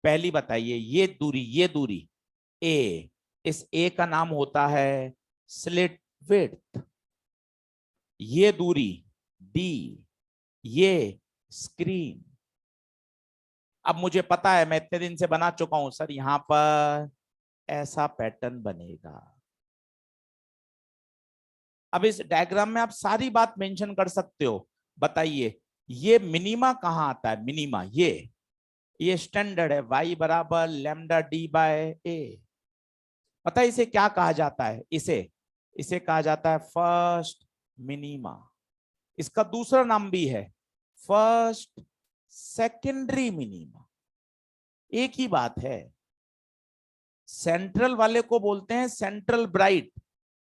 पहली बताइए ये दूरी ए इस ए का नाम होता है स्लिट विड्थ, ये दूरी डी, ये स्क्रीन। अब मुझे पता है, मैं इतने दिन से बना चुका हूं सर, यहां पर ऐसा पैटर्न बनेगा। अब इस डायग्राम में आप सारी बात मेंशन कर सकते हो। बताइए ये मिनिमा कहाँ आता है? मिनिमा ये स्टैंडर्ड है, y बराबर लैम्डा डी बाय ए। पता है इसे क्या कहा जाता है? इसे इसे कहा जाता है फर्स्ट मिनिमा। इसका दूसरा नाम भी है फर्स्ट सेकेंडरी मिनिमा, एक ही बात है। सेंट्रल वाले को बोलते हैं सेंट्रल ब्राइट,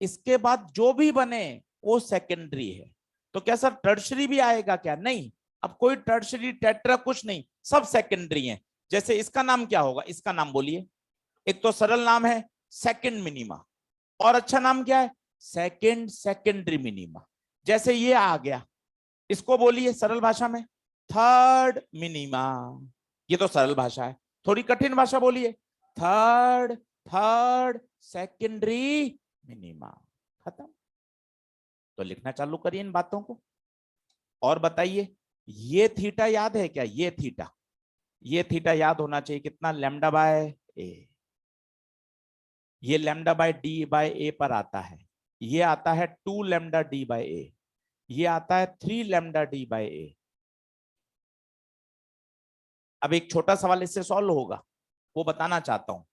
इसके बाद जो भी बने वो सेकेंडरी है। तो क्या सर टर्शरी भी आएगा क्या? नहीं, अब कोई टर्शरी टेट्रा कुछ नहीं, सब सेकेंडरी है। जैसे इसका नाम क्या होगा? इसका नाम बोलिए। एक तो सरल नाम है सेकंड मिनिमा, और अच्छा नाम क्या है? Second secondary minima. जैसे ये आ गया, इसको बोलिए सरल भाषा में थर्ड मिनिमा। ये तो सरल भाषा है, थोड़ी कठिन भाषा बोलिए थर्ड थर्ड सेकेंडरी मिनिमा। खत्म। तो लिखना चालू करिए इन बातों को। और बताइए ये थीटा याद है क्या? ये थीटा याद होना चाहिए कितना? लैम्डा बाय ए। ये लैम्डा बाय डी बाय ए पर आता है, ये आता है 2 लैम्डा डी बाय ए, ये आता है 3 लैम्डा डी बाय ए। अब एक छोटा सवाल इससे सॉल्व होगा, वो बताना चाहता हूं।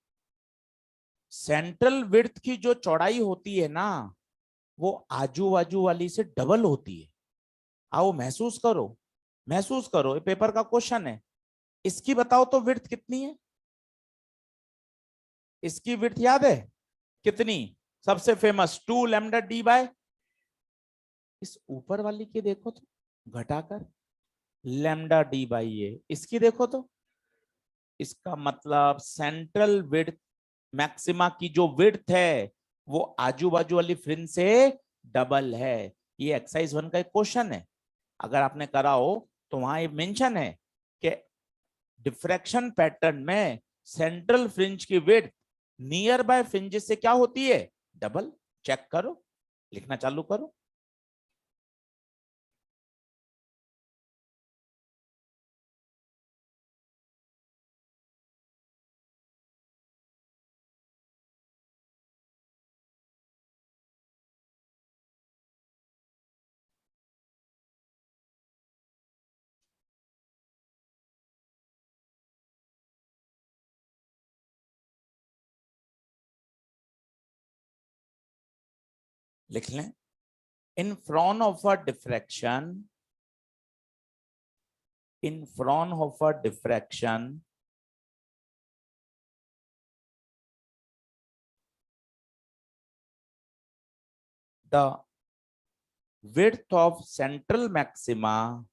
सेंट्रल विड्थ की जो चौड़ाई होती है ना, वो आजू बाजू वाली से डबल होती है। आओ महसूस करो, महसूस करो, ये पेपर का क्वेश्चन है। इसकी बताओ तो विड्थ कितनी है? इसकी विड्थ याद है कितनी? सबसे फेमस 2 लैम्डा डी बाय। इस ऊपर वाली की देखो तो घटाकर लैम्डा डी बाई ए, इसकी देखो तो। इसका मतलब सेंट्रल विड्थ मैक्सिमा की जो विड्थ है वो आजू बाजू वाली फ्रिंज से डबल है। ये एक्सरसाइज 1 का एक क्वेश्चन है, अगर आपने करा हो तो वहां ये मेंशन है कि डिफ्रैक्शन पैटर्न में सेंट्रल फ्रिंज की विड्थ नियर बाय फ्रिंजेस से क्या होती है? डबल। चेक करो, लिखना चालू करो। लिख लें, in front of a diffraction, in front of a diffraction, the width of central maxima,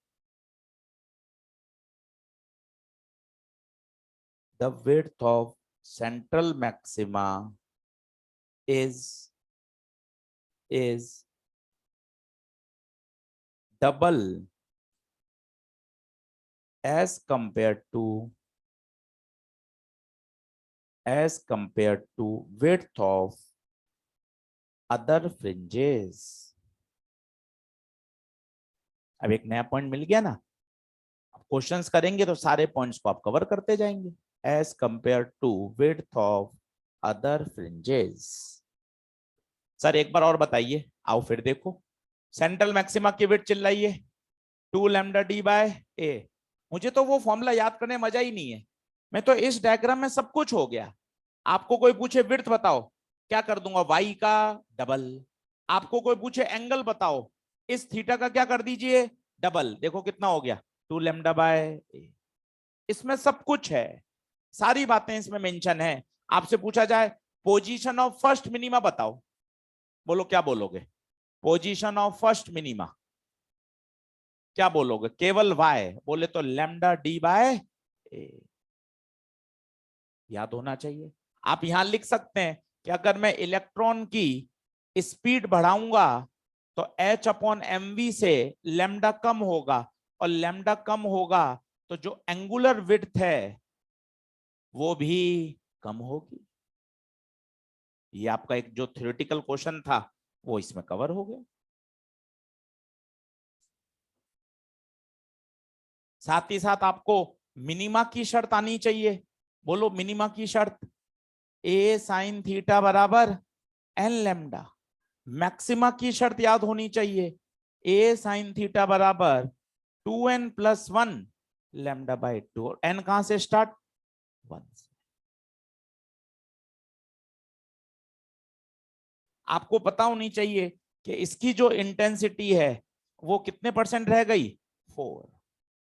the width of central maxima is double as compared to width of other fringes। अब एक नया point मिल गया ना। अब क्वेश्चंस करेंगे तो सारे points को आप कवर करते जाएंगे। As compared to width of other fringes. Sir एक बार और बताइए, आओ फिर देखो। सेंट्रल मैक्सिमा की विड्थ चिल्लाइए 2 लैम्डा डी बाय ए। मुझे तो वो फॉर्मूला याद करने मजा ही नहीं है, मैं तो इस डायग्राम में सब कुछ हो गया। आपको कोई पूछे विड्थ बताओ, क्या कर दूंगा? वाई का डबल। आपको कोई पूछे एंगल बताओ, इस थीटा का क्या कर दीजिए? डबल। देखो कितना हो गया? 2 लैम्डा बाय ए। इसमें सब कुछ है, सारी बातें इसमें मेंशन है। आपसे पूछा जाए पोजीशन ऑफ फर्स्ट मिनिमा बताओ, बोलो क्या बोलोगे? पोजीशन ऑफ फर्स्ट मिनिमा क्या बोलोगे? केवल वाई बोले तो लैम्डा डी बाय ए। याद होना चाहिए। आप यहां लिख सकते हैं कि अगर मैं इलेक्ट्रॉन की स्पीड बढ़ाऊंगा तो h अपॉन एम वी से लैम्डा कम होगा, और लैम्डा कम होगा तो जो एंगुलर विड्थ है वो भी कम होगी। ये आपका एक जो थ्योरेटिकल क्वेश्चन था वो इसमें कवर हो गया। साथ ही साथ आपको मिनिमा की शर्त आनी चाहिए। बोलो मिनिमा की शर्त, ए साइन थीटा बराबर एन लैम्डा। मैक्सिमा की शर्त याद होनी चाहिए, ए साइन थीटा बराबर 2n+1 लैम्डा बाई 2। और एन कहां से स्टार्ट, 1 से। आपको पता होनी चाहिए कि इसकी जो इंटेंसिटी है वो कितने परसेंट रह गई, 4।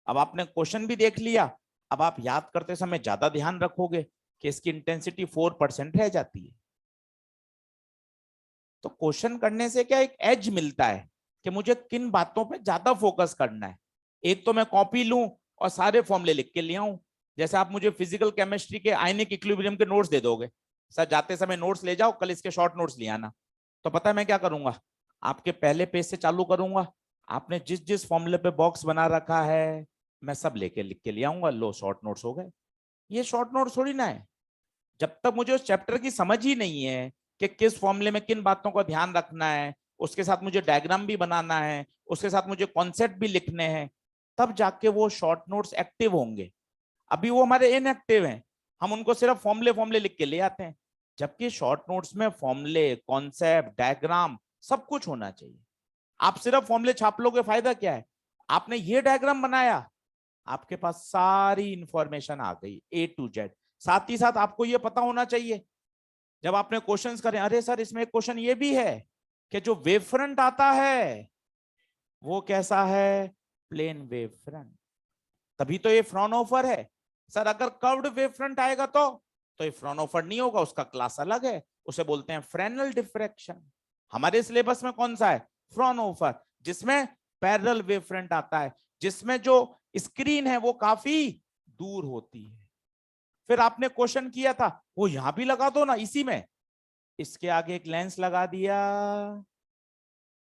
अब आपने क्वेश्चन भी देख लिया, अब आप याद करते समय ज्यादा ध्यान रखोगे कि इसकी इंटेंसिटी 4% रह जाती है। तो क्वेश्चन करने से क्या एक एज मिलता है कि मुझे किन बातों पे ज्यादा फोकस करना है। एक तो मैं कॉपी लूं और सारे फॉर्मूले लिख के ले आऊं। जैसे आप मुझे फिजिकल केमिस्ट्री के आयनिक इक्विलिब्रियम के नोट्स दे दोगे, सर जाते समय नोट्स ले जाओ, कल इसके शॉर्ट नोट्स ले आना। तो पता है मैं क्या करूंगा, आपके पहले पेज से चालू करूंगा, आपने जिस जिस फॉर्मूले पे बॉक्स बना रखा है मैं सब लेके लिख के ले आऊंगा, लो शॉर्ट नोट्स हो गए। ये शॉर्ट नोट्स थोड़ी ना है, जब तक मुझे उस चैप्टर की समझ ही नहीं है कि किस फॉर्मूले में किन बातों का ध्यान रखना है, उसके साथ मुझे डायग्राम भी बनाना है, उसके साथ मुझे कॉन्सेप्ट भी लिखने हैं, तब जाके वो शॉर्ट नोट्स एक्टिव होंगे। अभी वो हमारे इनएक्टिव हैं, हम उनको सिर्फ फॉर्मूले फॉर्मूले लिख के ले आते हैं। जबकि शॉर्ट नोट्स में फॉर्मूले, कॉन्सेप्ट, डायग्राम सब कुछ होना चाहिए। आप सिर्फ फॉर्मूले छाप लोगे, फायदा क्या है, आपने ये डायग्राम बनाया, आपके पास सारी इंफॉर्मेशन आ गई A to Z। साथ ही साथ आपको ये पता होना चाहिए जब आपने क्वेश्चंस करें, अरे सर इसमें एक क्वेश्चन ये भी है कि जो वेव फ्रंट आता है वो कैसा है, प्लेन वेव फ्रंट, तभी तो ये फ्रॉनहोफर है। सर अगर कर्व्ड वेव फ्रंट आएगा तो ये फ्रॉनहोफर नहीं होगा, उसका क्लास अलग है, उसे बोलते हैं फ्रेनेल डिफ्रैक्शन। हमारे सिलेबस में कौन सा है, फ्रॉनहोफर, जिसमें पैरेलल वेव फ्रंट आता है, जिसमें जो स्क्रीन है वो काफी दूर होती है। फिर आपने क्वेश्चन किया था वो यहां भी लगा दो ना, इसी में इसके आगे एक लेंस लगा दिया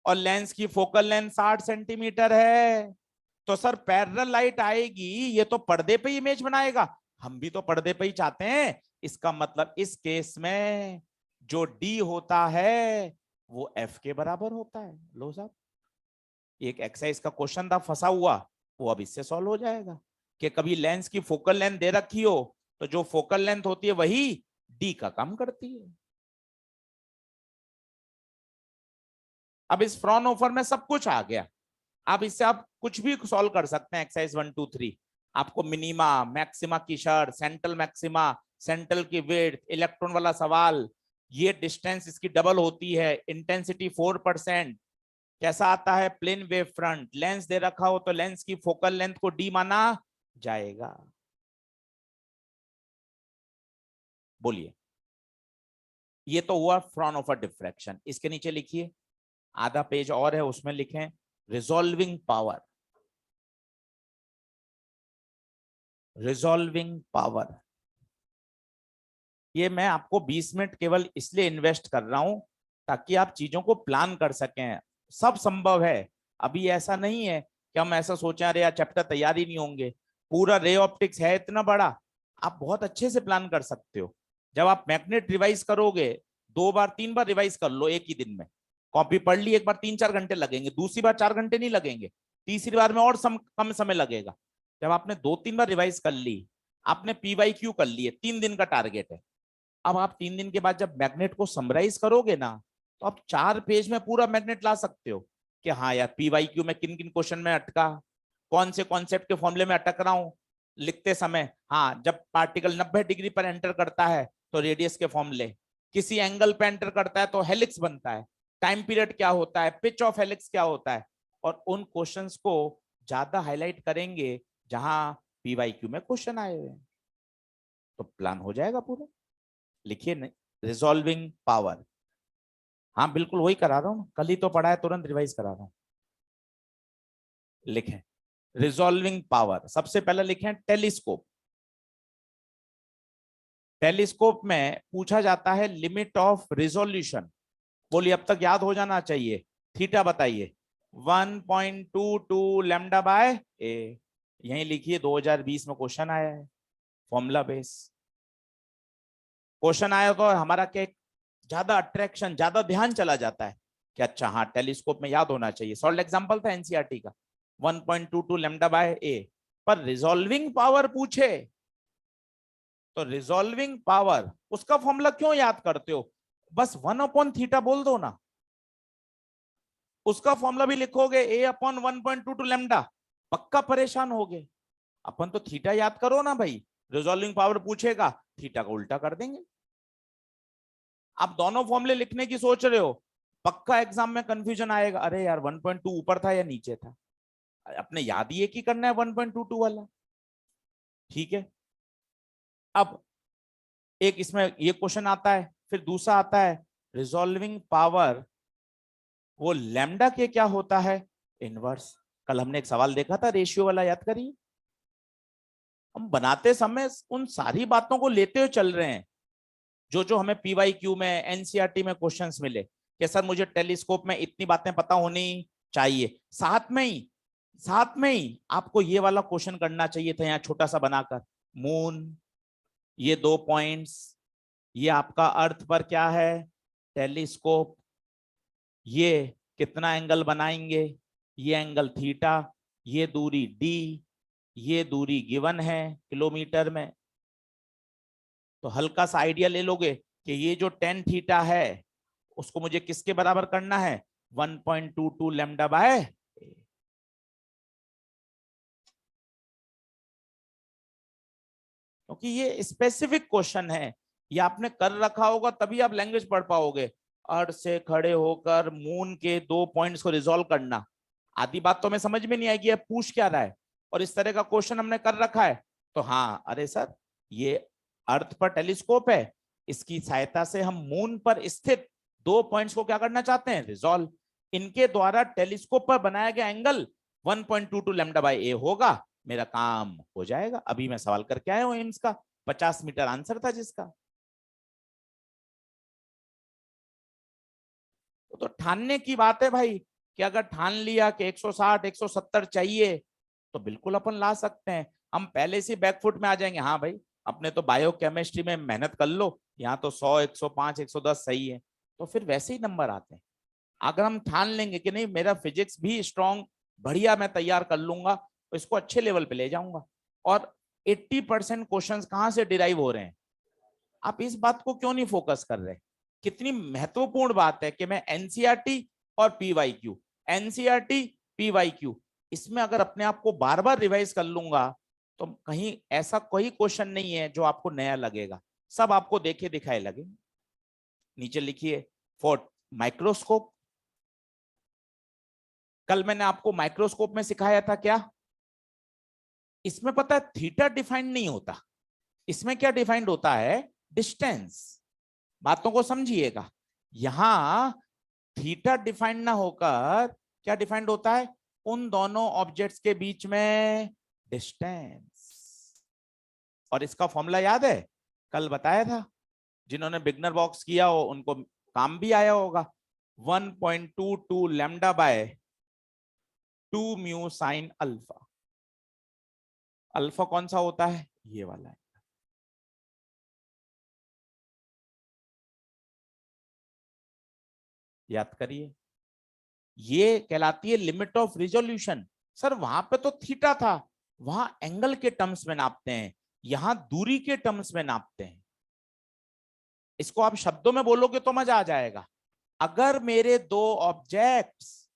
और लेंस की फोकल लेंथ 60 सेंटीमीटर है, तो सर पैरेलल लाइट आएगी, ये तो पर्दे पे इमेज बनाएगा, हम भी तो पर्दे पे ही चाहते हैं। इसका मतलब इस केस में जो डी होता है वो एफ के बराबर होता है। लो साहब, एक एक्सरसाइज का क्वेश्चन था फंसा हुआ, वो अब इससे सॉल्व हो जाएगा कि कभी लेंस की फोकल लेंथ दे रखी हो तो जो फोकल लेंथ होती है वही डी का काम करती है। अब इस फ्रॉनहोफर में सब कुछ आ गया, अब इससे आप कुछ भी सॉल्व कर सकते हैं। एक्सरसाइज 1 2 3 आपको मिनिमा, मैक्सिमा की शर्त, सेंट्रल मैक्सिमा, सेंट्रल की विड्थ, इलेक्ट्रॉन वाला सवाल, ये डिस्टेंस इसकी डबल होती है, इंटेंसिटी 4%, कैसा आता है, प्लेन वेव फ्रंट, लेंस दे रखा हो तो लेंस की फोकल लेंथ को डी माना जाएगा। बोलिए, ये तो हुआ फ्रॉनहोफर डिफ्रैक्शन। इसके नीचे लिखिए, आधा पेज और है उसमें लिखें रिजॉल्विंग पावर। रिजॉल्विंग पावर, ये मैं आपको 20 मिनट केवल इसलिए इन्वेस्ट कर रहा हूं ताकि आप चीजों को प्लान कर सकें। सब संभव है, अभी ऐसा नहीं है कि हम ऐसा सोचें अरे यार चैप्टर तैयार ही नहीं होंगे। पूरा रे ऑप्टिक्स है इतना बड़ा, आप बहुत अच्छे से प्लान कर सकते हो। जब आप मैग्नेट रिवाइज करोगे, 2 बार 3 बार रिवाइज कर लो एक ही दिन में, कॉपी पढ़ ली एक बार 3 4 घंटे लगेंगे, दूसरी बार 4 घंटे नहीं लगेंगे, तीसरी बार में और कम समय लगेगा। जब आपने 2 3 बार रिवाइज कर ली, आपने PYQ कर लिए, 3 दिन का टारगेट है, अब आप 3 दिन के बाद जब मैग्नेट को समराइज करोगे ना, तो आप 4 पेज में पूरा मैग्नेट ला सकते हो कि हाँ यार PYQ में किन किन क्वेश्चन में अटका, कौन से कॉन्सेप्ट के फॉर्मूले में अटक रहा हूं लिखते समय। हाँ, जब पार्टिकल 90 डिग्री पर एंटर करता है तो रेडियस के फॉर्मूले, किसी एंगल पे एंटर करता है तो हेलिक्स बनता है, टाइम पीरियड क्या होता है, पिच ऑफ हेलिक्स क्या होता है, और उन क्वेश्चंस को ज्यादा हाईलाइट करेंगे जहां PYQ में क्वेश्चन आए हुए हैं, तो प्लान हो जाएगा पूरा। लिखिए रिजॉल्विंग पावर, हाँ बिल्कुल वही करा रहा हूँ, कल ही तो पढ़ा है, तुरंत रिवाइज करा रहा हूँ। लिखें रिजॉल्विंग पावर, सबसे पहले लिखें टेलीस्कोप। टेलीस्कोप में पूछा जाता है लिमिट ऑफ रिजोल्यूशन। बोलिए, अब तक याद हो जाना चाहिए। थीटा बताइए, 1.22 लैम्डा बाय ए। यही लिखिए, 2020 में क्वेश्चन आया है, फॉर्मूला बेस क्वेश्चन आया तो हमारा क्या ज्यादा अट्रैक्शन, ज्यादा ध्यान चला जाता है कि अच्छा हाँ टेलीस्कोप में याद होना चाहिए। सॉल्व एग्जांपल था एनसीईआरटी का 1.22 लैम्डा बाय ए। पर रिजॉल्विंग पावर पूछे तो रिजॉल्विंग पावर उसका फॉर्मूला क्यों याद करते हो, बस 1/थीटा बोल दो ना, उसका फॉर्मूला भी लिखोगे ए अपॉन 1.22 लैम्डा, पक्का परेशान हो गए। अपन तो थीटा याद करो ना भाई, रिजॉल्विंग पावर पूछेगा थीटा को उल्टा कर देंगे। आप दोनों फॉर्मूले लिखने की सोच रहे हो, पक्का एग्जाम में कंफ्यूजन आएगा, अरे यार 1.2 ऊपर था या नीचे था, अपने याद ही एक ही करना है 1.22 वाला। ठीक है, अब एक इसमें ये क्वेश्चन आता है, फिर दूसरा आता है रिजॉल्विंग पावर वो लैम्डा के क्या होता है, इनवर्स। कल हमने एक सवाल देखा था रेशियो वाला, याद करिए। हम बनाते समय उन सारी बातों को लेते हुए चल रहे हैं जो जो हमें पीवाई क्यू में एनसीईआरटी में क्वेश्चंस मिले कि सर मुझे टेलीस्कोप में इतनी बातें पता होनी चाहिए। साथ में ही आपको ये वाला क्वेश्चन करना चाहिए था, यहाँ छोटा सा बनाकर, मून, ये 2 पॉइंट्स, ये आपका अर्थ पर क्या है, टेलीस्कोप, ये कितना एंगल बनाएंगे, ये एंगल थीटा, ये दूरी डी, ये दूरी गिवन है किलोमीटर में। तो हल्का सा आइडिया ले लोगे कि ये जो टेन थीटा है उसको मुझे किसके बराबर करना है, 1.22 लैम्डा बाय। क्योंकि ये स्पेसिफिक क्वेश्चन है, ये आपने कर रखा होगा तभी आप लैंग्वेज पढ़ पाओगे। अर्थ से खड़े होकर मून के 2 पॉइंट्स को रिजॉल्व करना, आधी बात तो हमें समझ में नहीं आएगी पूछ क्या रहा है, और इस तरह का क्वेश्चन हमने कर रखा है तो हाँ अरे सर ये अर्थ पर टेलीस्कोप है, इसकी सहायता से हम मून पर स्थित 2 पॉइंट्स को क्या करना चाहते हैं, रिजॉल्व। इनके द्वारा टेलीस्कोप पर बनाया गया एंगल 1.22 लैम्डा बाय ए होगा, मेरा काम हो जाएगा। अभी मैं सवाल करके आया हूं एम्स का, 50 मीटर आंसर था जिसका। तो ठानने की बात है भाई, कि अगर ठान लिया कि 160 170 चाहिए तो बिल्कुल अपन ला सकते हैं। हम पहले से बैकफुट में आ जाएंगे, हाँ भाई अपने तो बायोकेमिस्ट्री में मेहनत कर लो, यहाँ तो 100 105 110 सही है, तो फिर वैसे ही नंबर आते हैं। अगर हम ठान लेंगे कि नहीं मेरा फिजिक्स भी स्ट्रांग बढ़िया मैं तैयार कर लूंगा, तो इसको अच्छे लेवल पे ले जाऊंगा। और 80% क्वेश्चंस कहां से डिराइव हो रहे हैं, आप इस बात को क्यों नहीं फोकस कर रहे। कितनी महत्वपूर्ण बात है कि मैं एनसीईआरटी और पीवाईक्यू, एनसीईआरटी पीवाईक्यू, इसमें अगर अपने आप को बार बार रिवाइज कर लूंगा तो कहीं ऐसा कोई क्वेश्चन नहीं है जो आपको नया लगेगा, सब आपको देखे दिखाए लगे। नीचे लिखिए फॉर माइक्रोस्कोप, कल मैंने आपको माइक्रोस्कोप में सिखाया था क्या, इसमें पता है थीटा डिफाइंड नहीं होता, इसमें क्या डिफाइंड होता है, डिस्टेंस। बातों को समझिएगा, यहां थीटा डिफाइंड ना होकर क्या डिफाइंड होता है, उन दोनों ऑब्जेक्ट्स के बीच में डिस्टेंस। और इसका फॉर्मूला याद है, कल बताया था, जिन्होंने बिगनर बॉक्स किया हो उनको काम भी आया होगा, 1.22 lambda by 2 mu sine alpha. Alpha कौन सा होता है, ये वाला है। याद करिए, ये कहलाती है लिमिट ऑफ रिजोल्यूशन। सर वहां पे तो थीटा था, वहां एंगल के टर्म्स में नापते हैं, यहां दूरी के टर्म्स में नापते हैं। इसको आप शब्दों में बोलोगे तो मजा आ जाएगा। अगर मेरे दो ऑब्जेक्ट्स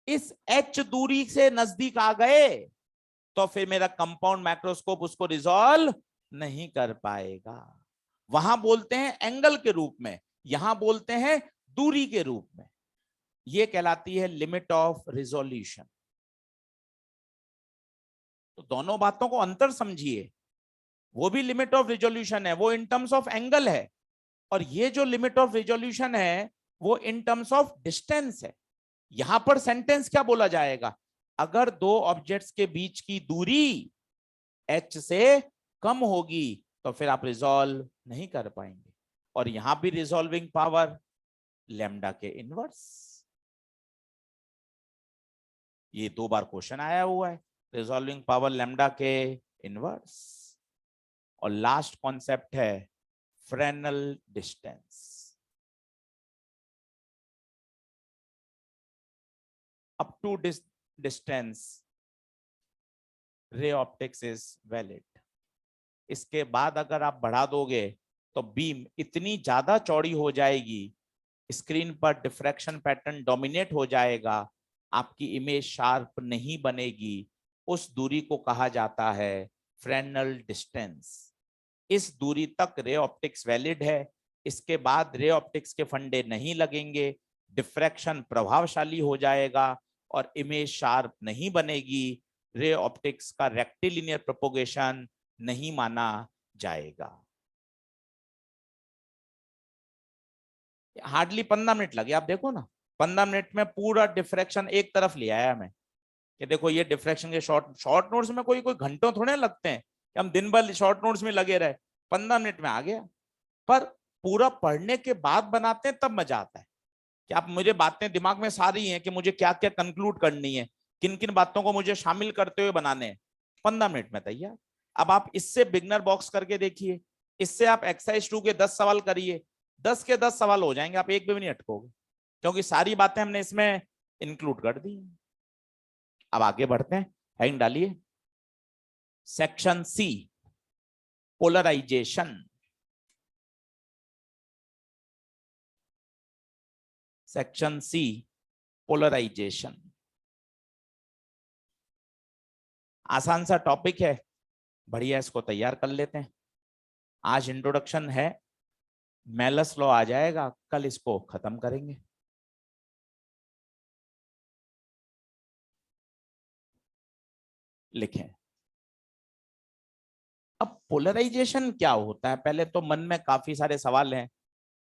इस एच दूरी से नजदीक आ गए तो फिर मेरा कंपाउंड माइक्रोस्कोप उसको रिजॉल्व नहीं कर पाएगा। वहां बोलते हैं एंगल के रूप में, यहां बोलते हैं दूरी के रूप में। ये कहलाती है लिमिट ऑफ रिजोल्यूशन। तो दोनों बातों को अंतर समझिए, वो भी लिमिट ऑफ रिजोल्यूशन है, वो इन टर्म्स ऑफ एंगल है, और ये जो लिमिट ऑफ रिजोल्यूशन है वो इन टर्म्स ऑफ डिस्टेंस है। यहां पर सेंटेंस क्या बोला जाएगा, अगर दो ऑब्जेक्ट्स के बीच की दूरी h से कम होगी तो फिर आप रिजॉल्व नहीं कर पाएंगे। और यहां भी रिजॉल्विंग पावर लैम्डा के इनवर्स, ये 2 बार क्वेश्चन आया हुआ है, रिजॉल्विंग पावर लैम्डा के इनवर्स। और लास्ट कॉन्सेप्ट है Fresnel distance. Up to distance ray optics is valid. इसके बाद अगर आप बढ़ा दोगे तो बीम इतनी ज्यादा चौड़ी हो जाएगी, स्क्रीन पर डिफ्रैक्शन पैटर्न डोमिनेट हो जाएगा, आपकी इमेज शार्प नहीं बनेगी। उस दूरी को कहा जाता है फ्रेनेल डिस्टेंस। इस दूरी तक रे ऑप्टिक्स वैलिड है। इसके बाद रे ऑप्टिक्स के फंडे नहीं लगेंगे, डिफ्रैक्शन प्रभावशाली हो जाएगा और इमेज शार्प नहीं बनेगी। रे ऑप्टिक्स का रेक्टिलिनियर प्रोपोगेशन नहीं माना जाएगा। हार्डली 15 मिनट लगे, आप देखो ना, 15 मिनट में पूरा डिफ्रैक्शन एक तरफ ले आया हमें कि देखो ये डिफ्रैक्शन के शॉर्ट नोट्स में कोई कोई घंटों थोड़े लगते हैं कि हम दिन भर शॉर्ट नोट्स में लगे रहे, 15 मिनट में आ गया। पर पूरा पढ़ने के बाद बनाते हैं तब मजा आता है कि आप, मुझे बातें दिमाग में सारी हैं कि मुझे क्या क्या कंक्लूड करनी है, किन किन बातों को मुझे शामिल करते हुए बनाने हैं। 15 मिनट में तैयार। अब आप इससे बिगनर बॉक्स करके देखिए, इससे आप एक्सरसाइज 2 के 10 सवाल करिए, 10 के 10 सवाल हो जाएंगे, आप एक भी नहीं अटकोगे क्योंकि सारी बातें हमने इसमें इंक्लूड कर दी। अब आगे बढ़ते हैं, हेडिंग डालिए section C, polarisation. Section C, polarisation. आसान सा टॉपिक है, बढ़िया, इसको तैयार कर लेते हैं। आज इंट्रोडक्शन है, मेलस लॉ आ जाएगा, कल इसको खत्म करेंगे। लिखें। अब पोलराइजेशन क्या होता है, पहले तो मन में काफी सारे सवाल हैं।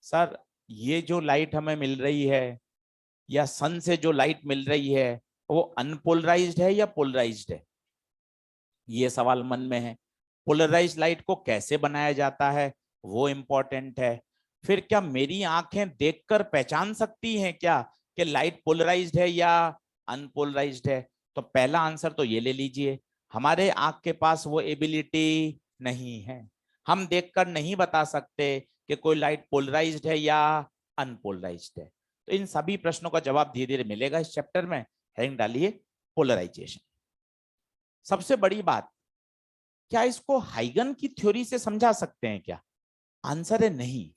सर ये जो लाइट हमें मिल रही है या सन से जो लाइट मिल रही है वो अनपोलराइज्ड है या पोलराइज्ड है, ये सवाल मन में है। पोलराइज्ड लाइट को कैसे बनाया जाता है वो इंपॉर्टेंट है। फिर क्या मेरी आंखें देखकर पहचान सकती हैं क्या कि लाइट पोलराइज्ड है या अनपोलराइज्ड है? तो पहला आंसर तो ये ले लीजिए, हमारे आंख के पास वो एबिलिटी नहीं है। हम देखकर नहीं बता सकते कि कोई लाइट पोलराइज्ड है या अनपोलराइज्ड है। तो इन सभी प्रश्नों का जवाब धीरे धीरे मिलेगा इस चैप्टर में। हेडिंग डालिए पोलराइजेशन। सबसे बड़ी बात, क्या इसको हाइगन की थ्योरी से समझा सकते हैं क्या? आंसर है नहीं।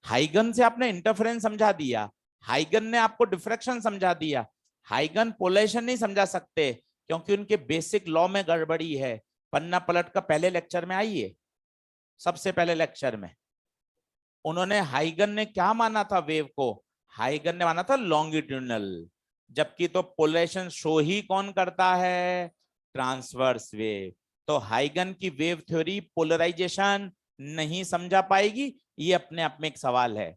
हाइगन से आपने इंटरफेरेंस समझा दिया, हाइगन ने आपको डिफ्रैक्शन समझा दिया, हाइगन पोलराइजेशन नहीं समझा सकते क्योंकि उनके बेसिक लॉ में गड़बड़ी है। पन्ना पलट का पहले लेक्चर में आइए, सबसे पहले लेक्चर में उन्होंने, हाइगन ने क्या माना था वेव को? हाइगन ने माना था लॉन्गिट्यूडनल, जबकि तो पोलराइजेशन शो ही कौन करता है? Transverse wave. तो हाइगन की वेव थ्योरी पोलराइजेशन नहीं समझा पाएगी, ये अपने आप में एक सवाल है।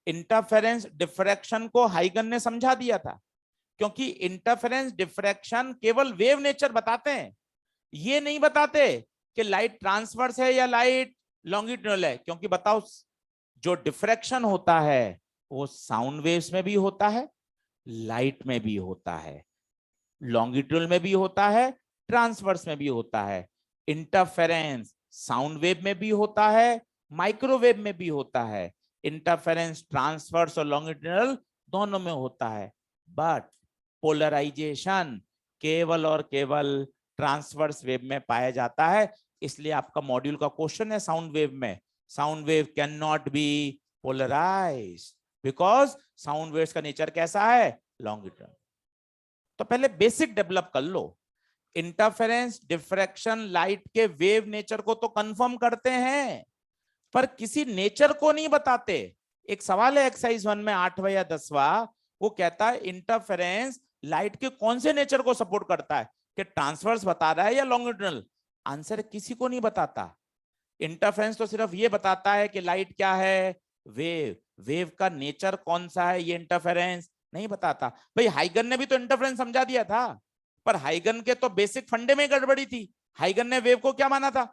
इंटरफेरेंस डिफ्रैक्शन को हाइगन ने समझा दिया था क्योंकि इंटरफेरेंस डिफ्रैक्शन केवल वेव नेचर बताते हैं, ये नहीं बताते कि लाइट ट्रांसवर्स है या लाइट लॉन्गिट्यूडनल है। क्योंकि बताओ, जो डिफ्रैक्शन होता है वो साउंड वेव्स में भी होता है, लाइट में भी होता है, लॉन्गिट्यूडनल में भी होता है, ट्रांसवर्स में भी होता है। इंटरफेरेंस साउंड वेव में भी होता है, माइक्रोवेव में भी होता है। इंटरफेरेंस ट्रांसवर्स और लॉन्गिट्यूडनल दोनों में होता है। बट पोलराइजेशन केवल और केवल ट्रांसवर्स वेव में पाया जाता है। इसलिए आपका मॉड्यूल का क्वेश्चन है साउंड वेव में, sound wave can not be polarised because sound waves का नेचर कैसा है? लॉन्गिट्यूडनल। तो पहले बेसिक डेवलप कर लो। इंटरफेरेंस डिफ्रैक्शन लाइट के वेव नेचर को तो कंफर्म करते हैं पर किसी नेचर को नहीं बताते। एक सवाल है एक्सरसाइज 1 में 8वां या 10वां, वो कहता है इंटरफेरेंस लाइट के कौन से नेचर को सपोर्ट करता है, कि ट्रांसवर्स बता रहा है या लॉन्गिट्यूडनल? आंसर किसी को नहीं बताता। इंटरफेरेंस तो सिर्फ ये बताता है कि लाइट क्या है? वेव। वेव का नेचर कौन सा है ये इंटरफेरेंस नहीं बताता। भाई हाइगन ने भी तो इंटरफेरेंस समझा दिया था, पर हाइगन के तो बेसिक फंडे में गड़बड़ी थी। हाइगन ने वेव को क्या माना था,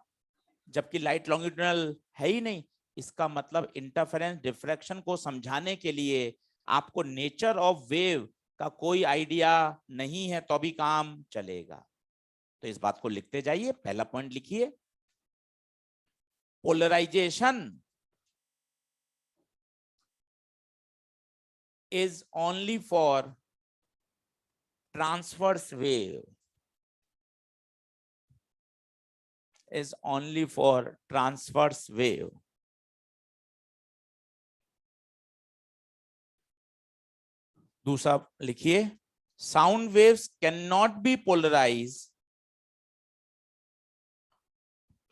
जबकि लाइट लॉन्गिट्यूडनल है ही नहीं। इसका मतलब इंटरफेरेंस डिफ्रैक्शन को समझाने के लिए आपको नेचर ऑफ वेव का कोई आइडिया नहीं है तो भी काम चलेगा। तो इस बात को लिखते जाइए, पहला पॉइंट लिखिए, polarisation is only for transverse wave is only for transverse wave. दूसरा लिखिए, sound waves cannot be polarized.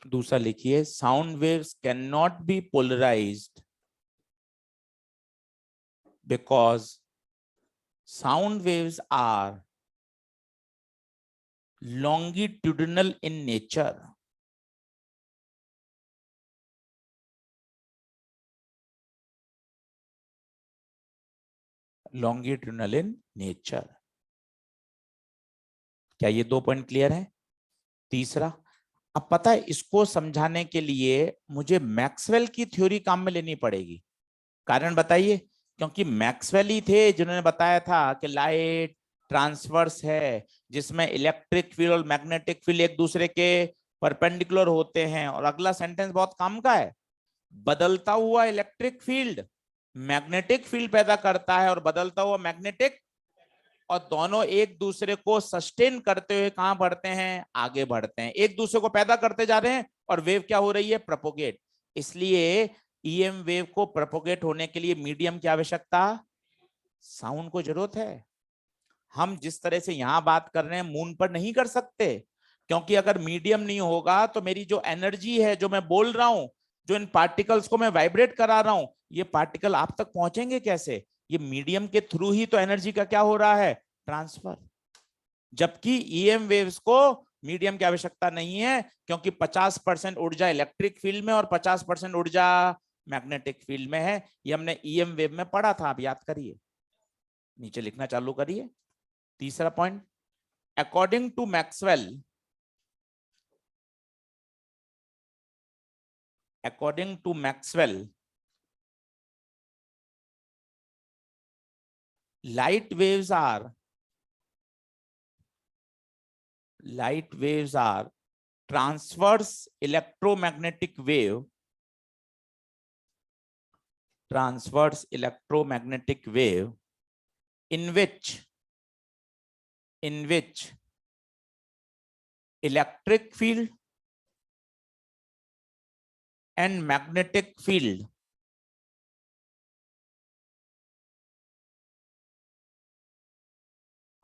दूसरा लिखिए, sound waves cannot be polarized because sound waves are longitudinal in nature. Longitudinal in nature. क्या ये 2 point clear है? तीसरा, अब पता है इसको समझाने के लिए मुझे मैक्सवेल की थ्योरी काम में लेनी पड़ेगी। कारण बताइए, क्योंकि मैक्सवेल ही थे जिन्होंने बताया था कि लाइट ट्रांसवर्स है, जिसमें इलेक्ट्रिक फील्ड और मैग्नेटिक फील्ड एक दूसरे के परपेंडिकुलर होते हैं। और अगला सेंटेंस बहुत काम का है, बदलता हुआ इलेक्ट्रिक फील्ड मैग्नेटिक फील्ड पैदा करता है और बदलता हुआ मैग्नेटिक, और दोनों एक दूसरे को सस्टेन करते हुए कहां बढ़ते हैं? आगे बढ़ते हैं, एक दूसरे को पैदा करते जा रहे हैं और वेव क्या हो रही है? प्रोपोगेट। इसलिए ईएम वेव को प्रोपोगेट होने के लिए मीडियम की आवश्यकता, साउंड को जरूरत है। हम जिस तरह से यहां बात कर रहे हैं मून पर नहीं कर सकते, क्योंकि अगर मीडियम नहीं होगा तो मेरी जो एनर्जी है, जो मैं बोल रहा हूं, जो इन पार्टिकल्स को मैं वाइब्रेट करा रहा हूं, ये पार्टिकल आप तक पहुंचेंगे कैसे? ये मीडियम के थ्रू ही तो एनर्जी का क्या हो रहा है? ट्रांसफर। जबकि ईएम वेव्स को मीडियम की आवश्यकता नहीं है, क्योंकि 50% ऊर्जा इलेक्ट्रिक फील्ड में और 50% ऊर्जा मैग्नेटिक फील्ड में है। ये हमने ईएम वेव में पढ़ा था, आप याद करिए, नीचे लिखना चालू करिए। तीसरा point, according to Maxwell, according to Maxwell, light waves are transverse electromagnetic wave, in which electric field and magnetic field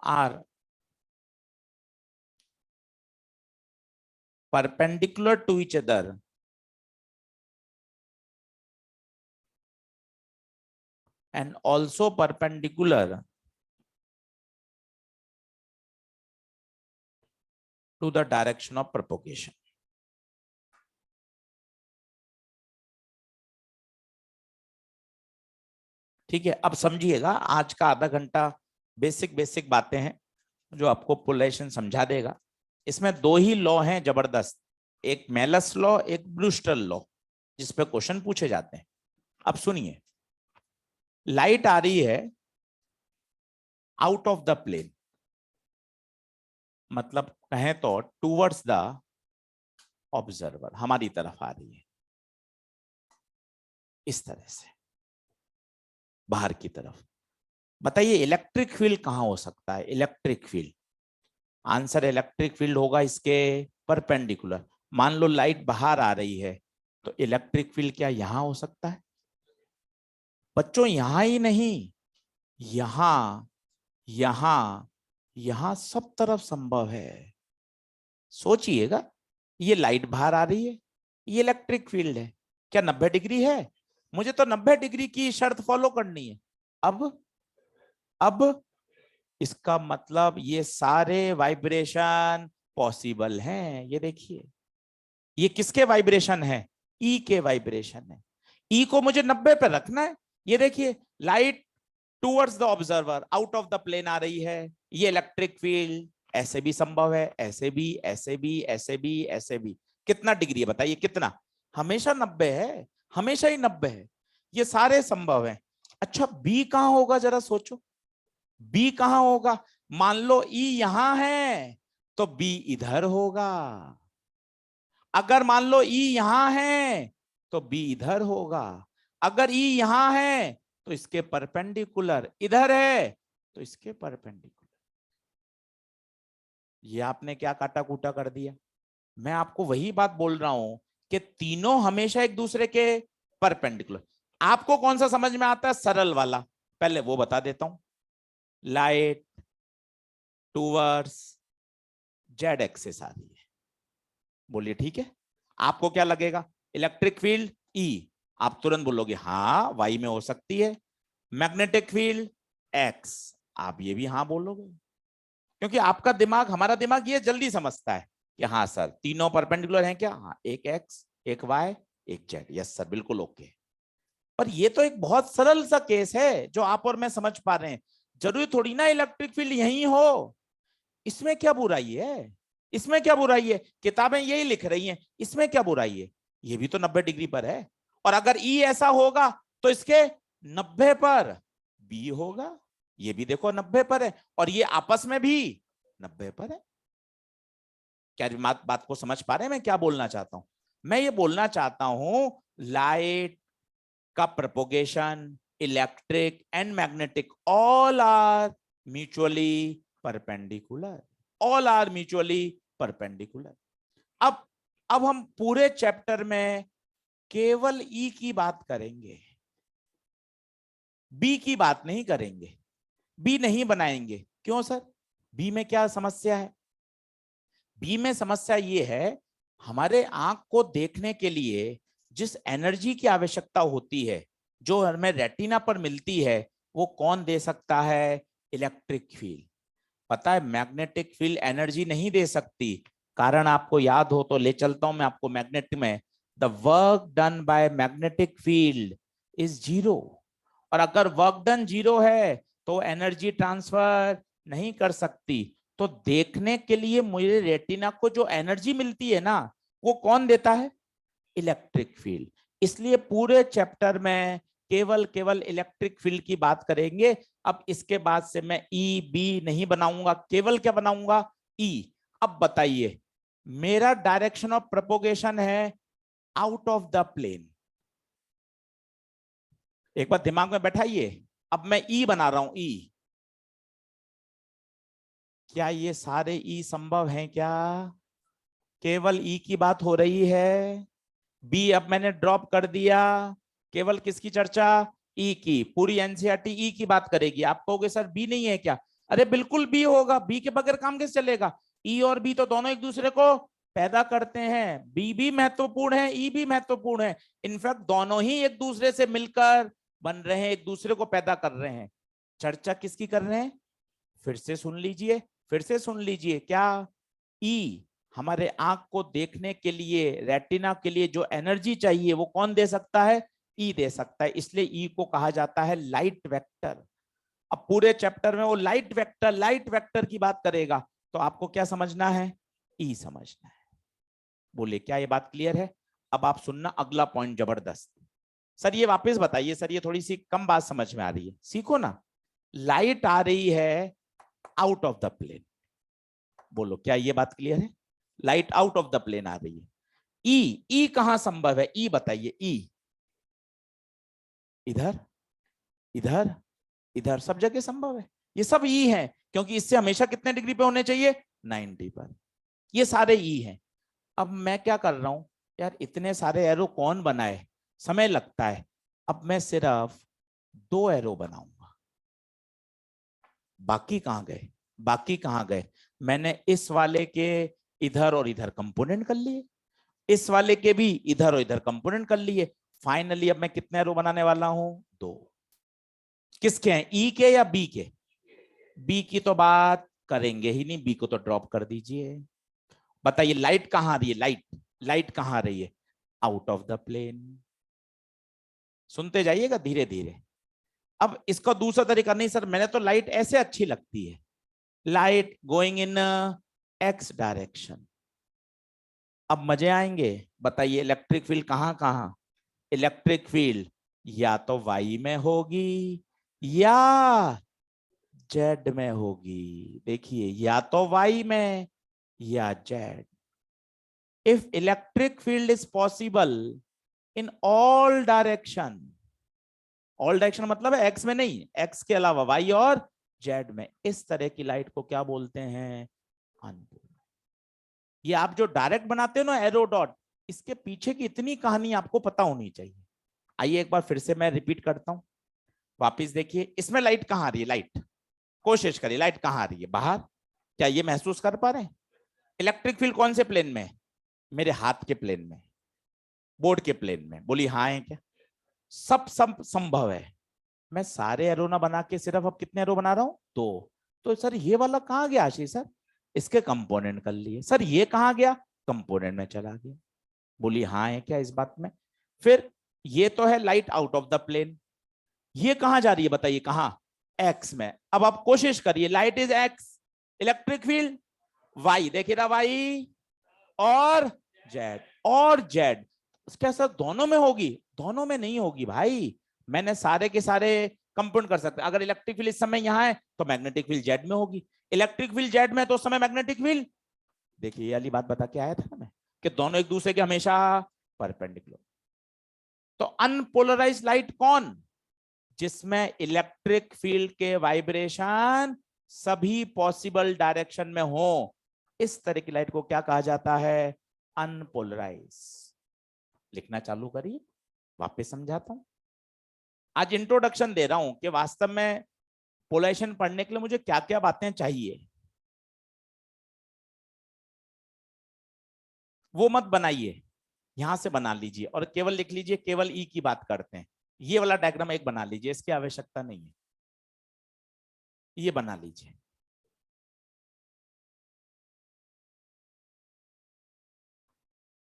are perpendicular to each other and also perpendicular to the direction of propagation. ठीक है, अब समझिएगा, आज का आधा घंटा basic बातें हैं जो आपको पोलराइजेशन समझा देगा। इसमें 2 ही लॉ हैं जबरदस्त, एक मेलस लॉ, एक ब्रूस्टर लॉ, जिस पे क्वेश्चन पूछे जाते हैं। अब सुनिए, लाइट आ रही है आउट ऑफ द प्लेन, मतलब कहें तो टूवर्ड्स द ऑब्जर्वर, हमारी तरफ आ रही है इस तरह से बाहर की तरफ। बताइए इलेक्ट्रिक फील्ड कहां हो सकता है? Electric field, answer electric field होगा इसके परपेंडिकुलर। मान लो लाइट बाहर आ रही है, तो इलेक्ट्रिक फील्ड क्या यहां हो सकता है? बच्चों यहां ही नहीं, यहां, यहां, यहां सब तरफ संभव है। सोचिएगा, ये लाइट बाहर आ रही है, ये इलेक्ट्रिक फील्ड है, क्या 90 डिग्री है? मुझे तो 90 डिग्री की शर्त फॉलो करनी है। अब इसका मतलब ये सारे वाइब्रेशन पॉसिबल हैं। ये देखिए, ये किसके वाइब्रेशन है? ई के वाइब्रेशन है। ई को मुझे 90 पे रखना है। ये देखिए, light towards the observer out of the plane आ रही है, ये इलेक्ट्रिक फील्ड ऐसे भी संभव है, ऐसे भी, ऐसे भी, ऐसे भी, ऐसे भी। कितना डिग्री है बताइए? कितना? हमेशा 90 है, हमेशा ही 90 है। ये सारे संभव है। अच्छा, बी कहां होगा? जरा सोचो, बी कहां होगा? मान लो ई यहां है तो बी इधर होगा। अगर मान लो ई यहां है तो बी इधर होगा। अगर ई यहां है तो इसके परपेंडिकुलर, इधर है तो इसके परपेंडिकुलर। ये आपने क्या काटा कूटा कर दिया। मैं आपको वही बात बोल रहा हूं कि तीनों हमेशा एक दूसरे के परपेंडिकुलर। आपको कौन सा समझ में आता है सरल वाला, पहले वो बता देता हूं। लाइट टूवर्ड्स जेड एक्सिस आ रही है, बोलिए ठीक है। आपको क्या लगेगा, इलेक्ट्रिक फील्ड ई, आप तुरंत बोलोगे हाँ वाई में हो सकती है। मैग्नेटिक फील्ड एक्स, आप ये भी हाँ बोलोगे, क्योंकि आपका दिमाग, हमारा दिमाग ये जल्दी समझता है कि हाँ सर तीनों परपेंडिकुलर हैं क्या, हाँ एक एक्स एक वाई एक जेड, यस सर बिल्कुल ओके। पर ये तो एक बहुत सरल सा केस है जो आप और मैं समझ पा रहे हैं। जरूरी थोड़ी ना इलेक्ट्रिक फील्ड यही हो, इसमें क्या बुराई है, इसमें क्या बुराई है, किताबें यही लिख रही हैं, इसमें क्या बुराई है। ये भी तो 90 डिग्री पर है, और अगर ई ऐसा होगा तो इसके 90 पर बी होगा, ये भी देखो 90 पर है, और ये आपस में भी 90 पर है। क्या बात को समझ पा रहे हैं मैं क्या बोलना चाहता हूं। मैं ये बोलना चाहता हूं लाइट का propagation, electric and magnetic all are mutually perpendicular, all are mutually perpendicular. अब हम पूरे चैप्टर में केवल ई की बात करेंगे, बी की बात नहीं करेंगे, बी नहीं बनाएंगे। क्यों सर, बी में क्या समस्या है। बी में समस्या ये है, हमारे आंख को देखने के लिए जिस एनर्जी की आवश्यकता होती है, जो हमें रेटिना पर मिलती है, वो कौन दे सकता है, इलेक्ट्रिक फील्ड। पता है मैग्नेटिक फील्ड एनर्जी नहीं दे सकती, कारण आपको याद हो तो ले चलता हूं मैं आपको मैग्नेटिक में। The work done by magnetic field is zero, और अगर वर्क डन जीरो है तो एनर्जी ट्रांसफर नहीं कर सकती। तो देखने के लिए मुझे रेटिना को जो एनर्जी मिलती है ना, वो कौन देता है, इलेक्ट्रिक फील्ड। इसलिए पूरे चैप्टर में केवल केवल इलेक्ट्रिक फील्ड की बात करेंगे। अब इसके बाद से मैं ई बी नहीं बनाऊंगा, केवल क्या बनाऊंगा, ई। अब बताइए, मेरा डायरेक्शन ऑफ प्रोपोगेशन है आउट ऑफ द प्लेन, एक बार दिमाग में बैठाइए। अब मैं ई बना रहा हूं, ई। क्या ये सारे ई संभव हैं क्या, केवल ई की बात हो रही है। बी अब मैंने ड्रॉप कर दिया, केवल किसकी चर्चा, ई की। पूरी एनसीईआरटी ई की बात करेगी। आप कहोगे सर बी नहीं है क्या, अरे बिल्कुल बी होगा, बी के बगैर काम कैसे चलेगा। ई और बी तो दोनों एक दूसरे को पैदा करते हैं, बी भी महत्वपूर्ण है ई भी महत्वपूर्ण है। इनफैक्ट दोनों ही एक दूसरे से मिलकर बन रहे हैं, एक दूसरे को पैदा कर रहे हैं। चर्चा किसकी कर रहे हैं, फिर से सुन लीजिए, फिर से सुन लीजिए। क्या, ई हमारे आंख को देखने के लिए, रेटिना के लिए जो एनर्जी चाहिए वो कौन दे सकता है, ई दे सकता है। इसलिए ई को कहा जाता है लाइट वेक्टर। अब पूरे चैप्टर में वो लाइट वेक्टर की बात करेगा, तो आपको क्या समझना है, ई समझना है। बोलिए क्या ये बात क्लियर है। अब आप सुनना अगला पॉइंट जबरदस्त। सर ये वापस बताइए सर, ये थोड़ी सी कम बात समझ में आ रही है, सीखो ना। लाइट आ रही है आउट ऑफ द प्लेन, बोलो क्या ये बात क्लियर है, light out of the plane आ रही है। ई कहां संभव है, ई बताइए, ई इधर इधर इधर सब जगह संभव है। ये सब ई है, क्योंकि इससे हमेशा कितने डिग्री पे होने चाहिए, 90 पर। ये सारे ई हैं। अब मैं क्या कर रहा हूं, यार इतने सारे एरो कौन बनाए, समय लगता है। अब मैं सिर्फ 2 एरो बनाऊंगा, बाकी कहां गए, बाकी कहां गए। मैंने इस वाले के इधर और इधर कंपोनेंट कर लिए, इस वाले के भी इधर और इधर कंपोनेंट कर लिए। फाइनली अब मैं कितने एरो बनाने वाला हूं, 2। किसके हैं, ई के या बी के, बी की तो बात करेंगे ही नहीं, बी को तो ड्रॉप कर दीजिए। बताइए लाइट कहां आ रही है, लाइट कहां आ रही है, आउट ऑफ द प्लेन। सुनते जाइएगा धीरे धीरे। अब इसका दूसरा तरीका, नहीं सर मैंने तो लाइट ऐसे अच्छी लगती है, light going in x direction. अब मजे आएंगे। बताइए इलेक्ट्रिक फील्ड कहां कहां, इलेक्ट्रिक फील्ड या तो वाई में होगी या जेड में होगी। देखिए या तो वाई में या Z. If electric field is possible in all direction, all direction मतलब है एक्स में नहीं, एक्स के अलावा वाई और जेड में, इस तरह की लाइट को क्या बोलते हैं, अनपोलराइज। ये आप जो डायरेक्ट बनाते हो ना एरो डॉट, इसके पीछे की इतनी कहानी आपको पता होनी चाहिए। आइए एक बार फिर से मैं रिपीट करता हूं, वापिस देखिए। इसमें लाइट कहां आ रही है? लाइट, कोशिश करिए, लाइट कहां आ रही है? बाहर। क्या ये महसूस कर पा रहे हैं? इलेक्ट्रिक फील्ड कौन से प्लेन में? मेरे हाथ के प्लेन में, बोर्ड के प्लेन में। बोली हाँ है क्या? सब संभव है। मैं सारे एरो ना बना के सिर्फ अब कितने एरो बना रहा हूं? दो। तो सर ये वाला कहां गया आशीष सर? इसके कंपोनेंट कर लिए। सर ये कहां गया? कंपोनेंट में चला गया। बोली हाँ है क्या इस बात में? फिर ये तो है light out of the plane, ये कहां जा रही है बताइए? कहां? एक्स में। अब आप कोशिश करिए, light is X, electric field Y, देखिए ना वाई और जेड और जेड। क्या सर दोनों में होगी? दोनों में नहीं होगी भाई। मैंने सारे के सारे कंपाउंड कर सकते। अगर इलेक्ट्रिक फील्ड इस समय यहां है तो मैग्नेटिक फील्ड जेड में होगी, इलेक्ट्रिक फील्ड जेड में तो उस समय मैग्नेटिक फील्ड। देखिए ये वाली बात बता के आया था ना मैं, कि दोनों एक दूसरे के हमेशा परपेंडिकुलर। तो अनपोलराइज लाइट कौन? जिसमें इलेक्ट्रिक फील्ड के वाइब्रेशन सभी पॉसिबल डायरेक्शन में हो, इस तरह की लाइट को क्या कहा जाता है? अनपोलराइज। लिखना चालू करिए, वापस समझाता हूं। आज इंट्रोडक्शन दे रहा हूं कि वास्तव में पोलराइजेशन पढ़ने के लिए मुझे क्या क्या बातें चाहिए। वो मत बनाइए, यहां से बना लीजिए और केवल लिख लीजिए केवल ई की बात करते हैं। ये वाला डायग्राम एक बना लीजिए, इसकी आवश्यकता नहीं है, ये बना लीजिए।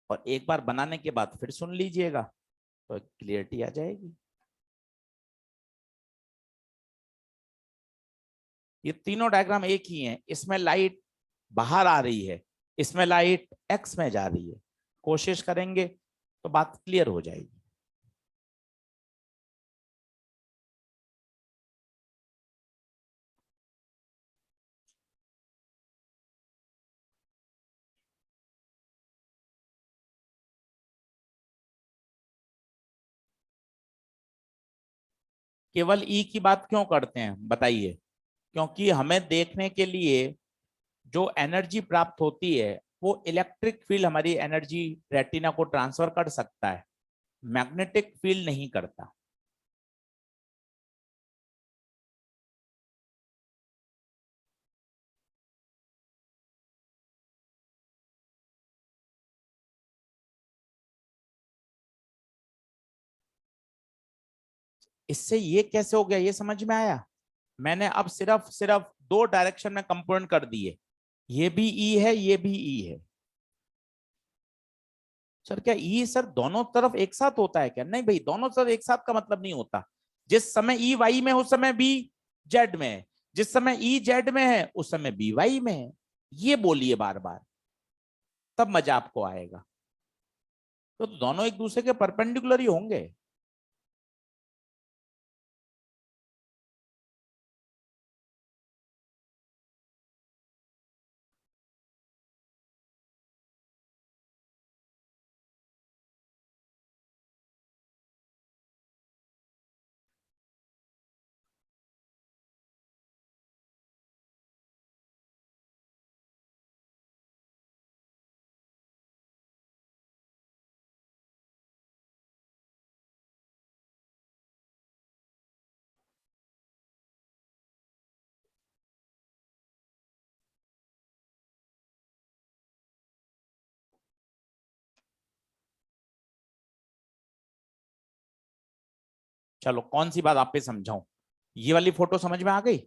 और एक बार बनाने के बाद फिर सुन लीजिएगा तो क्लियरिटी आ जाएगी। ये तीनों डायग्राम एक ही हैं। इसमें लाइट बाहर आ रही है, इसमें लाइट एक्स में जा रही है। कोशिश करेंगे तो बात क्लियर हो जाएगी। केवल ई की बात क्यों करते हैं बताइए? क्योंकि हमें देखने के लिए जो एनर्जी प्राप्त होती है वो इलेक्ट्रिक फील्ड हमारी एनर्जी रेटिना को ट्रांसफर कर सकता है, मैग्नेटिक फील्ड नहीं करता। इससे ये कैसे हो गया ये समझ में आया? मैंने अब सिर्फ सिर्फ दो डायरेक्शन में कंपोनेंट कर दिए, ये भी ई है ये भी ई है। सर क्या ई सर दोनों तरफ एक साथ होता है क्या? नहीं भाई, दोनों तरफ एक साथ का मतलब नहीं होता। जिस समय ई वाई में उस समय बी जेड में है, जिस समय ई जेड में है उस समय बी वाई में है। ये बोलिए बार बार, तब मजा आपको आएगा। तो दोनों एक दूसरे के परपेंडिकुलर ही होंगे। चलो कौन सी बात आप पे समझाऊं? ये वाली फोटो समझ में आ गई?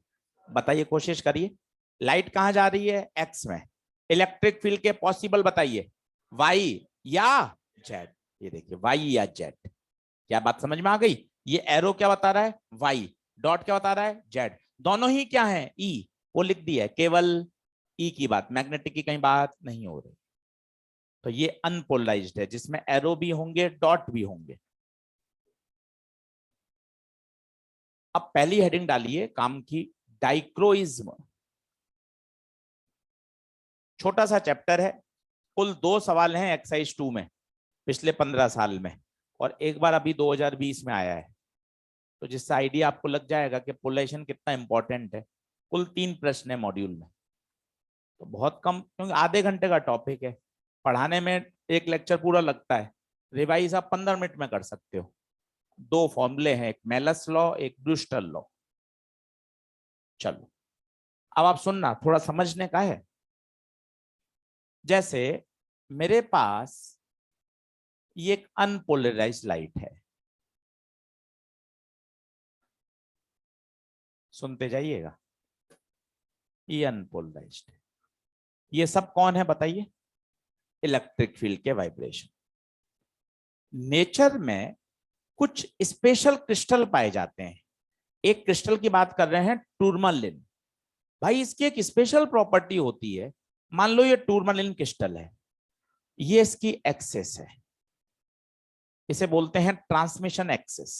बताइए, कोशिश करिए। लाइट कहां जा रही है? एक्स में। इलेक्ट्रिक फील्ड के पॉसिबल बताइए, वाई या जेड? ये देखिए वाई या जेड। क्या बात समझ में आ गई? ये एरो क्या बता रहा है? वाई। डॉट क्या बता रहा है? जेड। दोनों ही क्या है? ई। वो लिख दिया है, केवल ई की बात, मैग्नेटिक की कहीं बात नहीं हो रही। तो ये अनपोलराइज्ड है, जिसमें एरो भी होंगे डॉट भी होंगे। अब पहली हेडिंग डालिए काम की, डाइक्रोइज्म। छोटा सा चैप्टर है, कुल 2 सवाल हैं एक्सरसाइज 2 में पिछले 15 साल में, और एक बार अभी 2020 में आया है। तो जिससे आइडिया आपको लग जाएगा कि पोलराइजेशन कितना इंपॉर्टेंट है। कुल 3 प्रश्न है मॉड्यूल में। तो बहुत कम, क्योंकि आधे घंटे का टॉपिक है, पढ़ाने में एक लेक्चर पूरा लगता है, रिवाइज आप 15 मिनट में कर सकते हो। 2 फॉर्मूले हैं, एक मेलस लॉ, एक ब्रूस्टर लॉ। चलो अब आप सुनना, थोड़ा समझने का है। जैसे मेरे पास ये एक अनपोलराइज्ड लाइट है, सुनते जाइएगा, ये अनपोलराइज्ड है। ये सब कौन है बताइए? इलेक्ट्रिक फील्ड के वाइब्रेशन। नेचर में कुछ स्पेशल क्रिस्टल पाए जाते हैं। एक क्रिस्टल की बात कर रहे हैं, टूरमालिन। भाई इसकी एक स्पेशल प्रॉपर्टी होती है। मान लो ये टूरमालिन क्रिस्टल है, ये इसकी एक्सेस है, इसे बोलते हैं ट्रांसमिशन एक्सेस।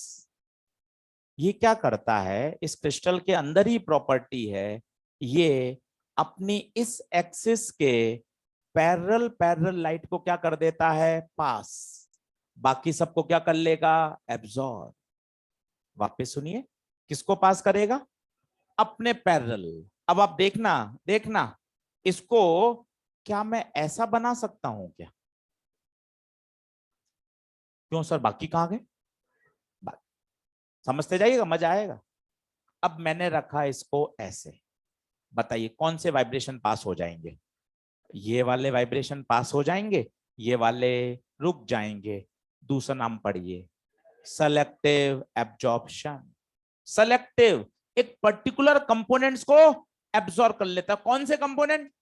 ये क्या करता है, इस क्रिस्टल के अंदर ही प्रॉपर्टी है, ये अपनी इस एक्सिस के पैरेलल लाइट को क्या कर देता है, पास। बाकी सबको क्या कर लेगा, एब्जॉर्ब। वापस सुनिए, किसको पास करेगा, अपने पैरेलल। अब आप देखना देखना, इसको क्या मैं ऐसा बना सकता हूं क्या? क्यों सर, बाकी कहां गए? समझते जाइएगा, मजा आएगा। अब मैंने रखा इसको ऐसे, बताइए कौन से वाइब्रेशन पास हो जाएंगे? ये वाले वाइब्रेशन पास हो जाएंगे, ये वाले रुक जाएंगे। दूसरा नाम पढ़िए, सेलेक्टिव एब्जॉर्प्शन। सेलेक्टिव, एक पर्टिकुलर कंपोनेंट्स को एब्जॉर्ब कर लेता। कौन से कंपोनेंट?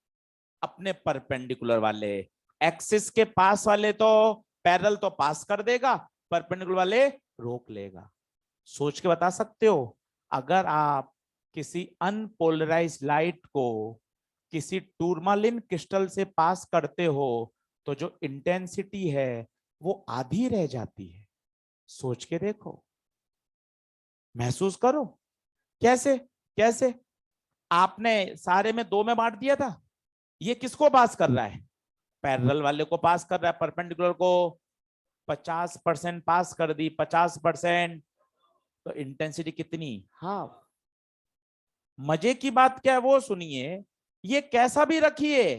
अपने परपेंडिकुलर वाले। एक्सिस के पास वाले तो पैरेलल तो पास कर देगा, परपेंडिकुलर वाले रोक लेगा। सोच के बता सकते हो, अगर आप किसी अनपोलराइज्ड लाइट को किसी टूरमालिन क्रिस्टल से पास करते हो तो जो इंटेंसिटी है वो आधी रह जाती है। सोच के देखो, महसूस करो। कैसे कैसे? आपने सारे में 2 में बांट दिया था, ये किसको पास कर रहा है, पैरेलल वाले को पास कर रहा है, परपेंडिकुलर को 50% पास कर दी, 50%, तो इंटेंसिटी कितनी, हाफ। मजे की बात क्या है वो सुनिए, ये कैसा भी रखिए,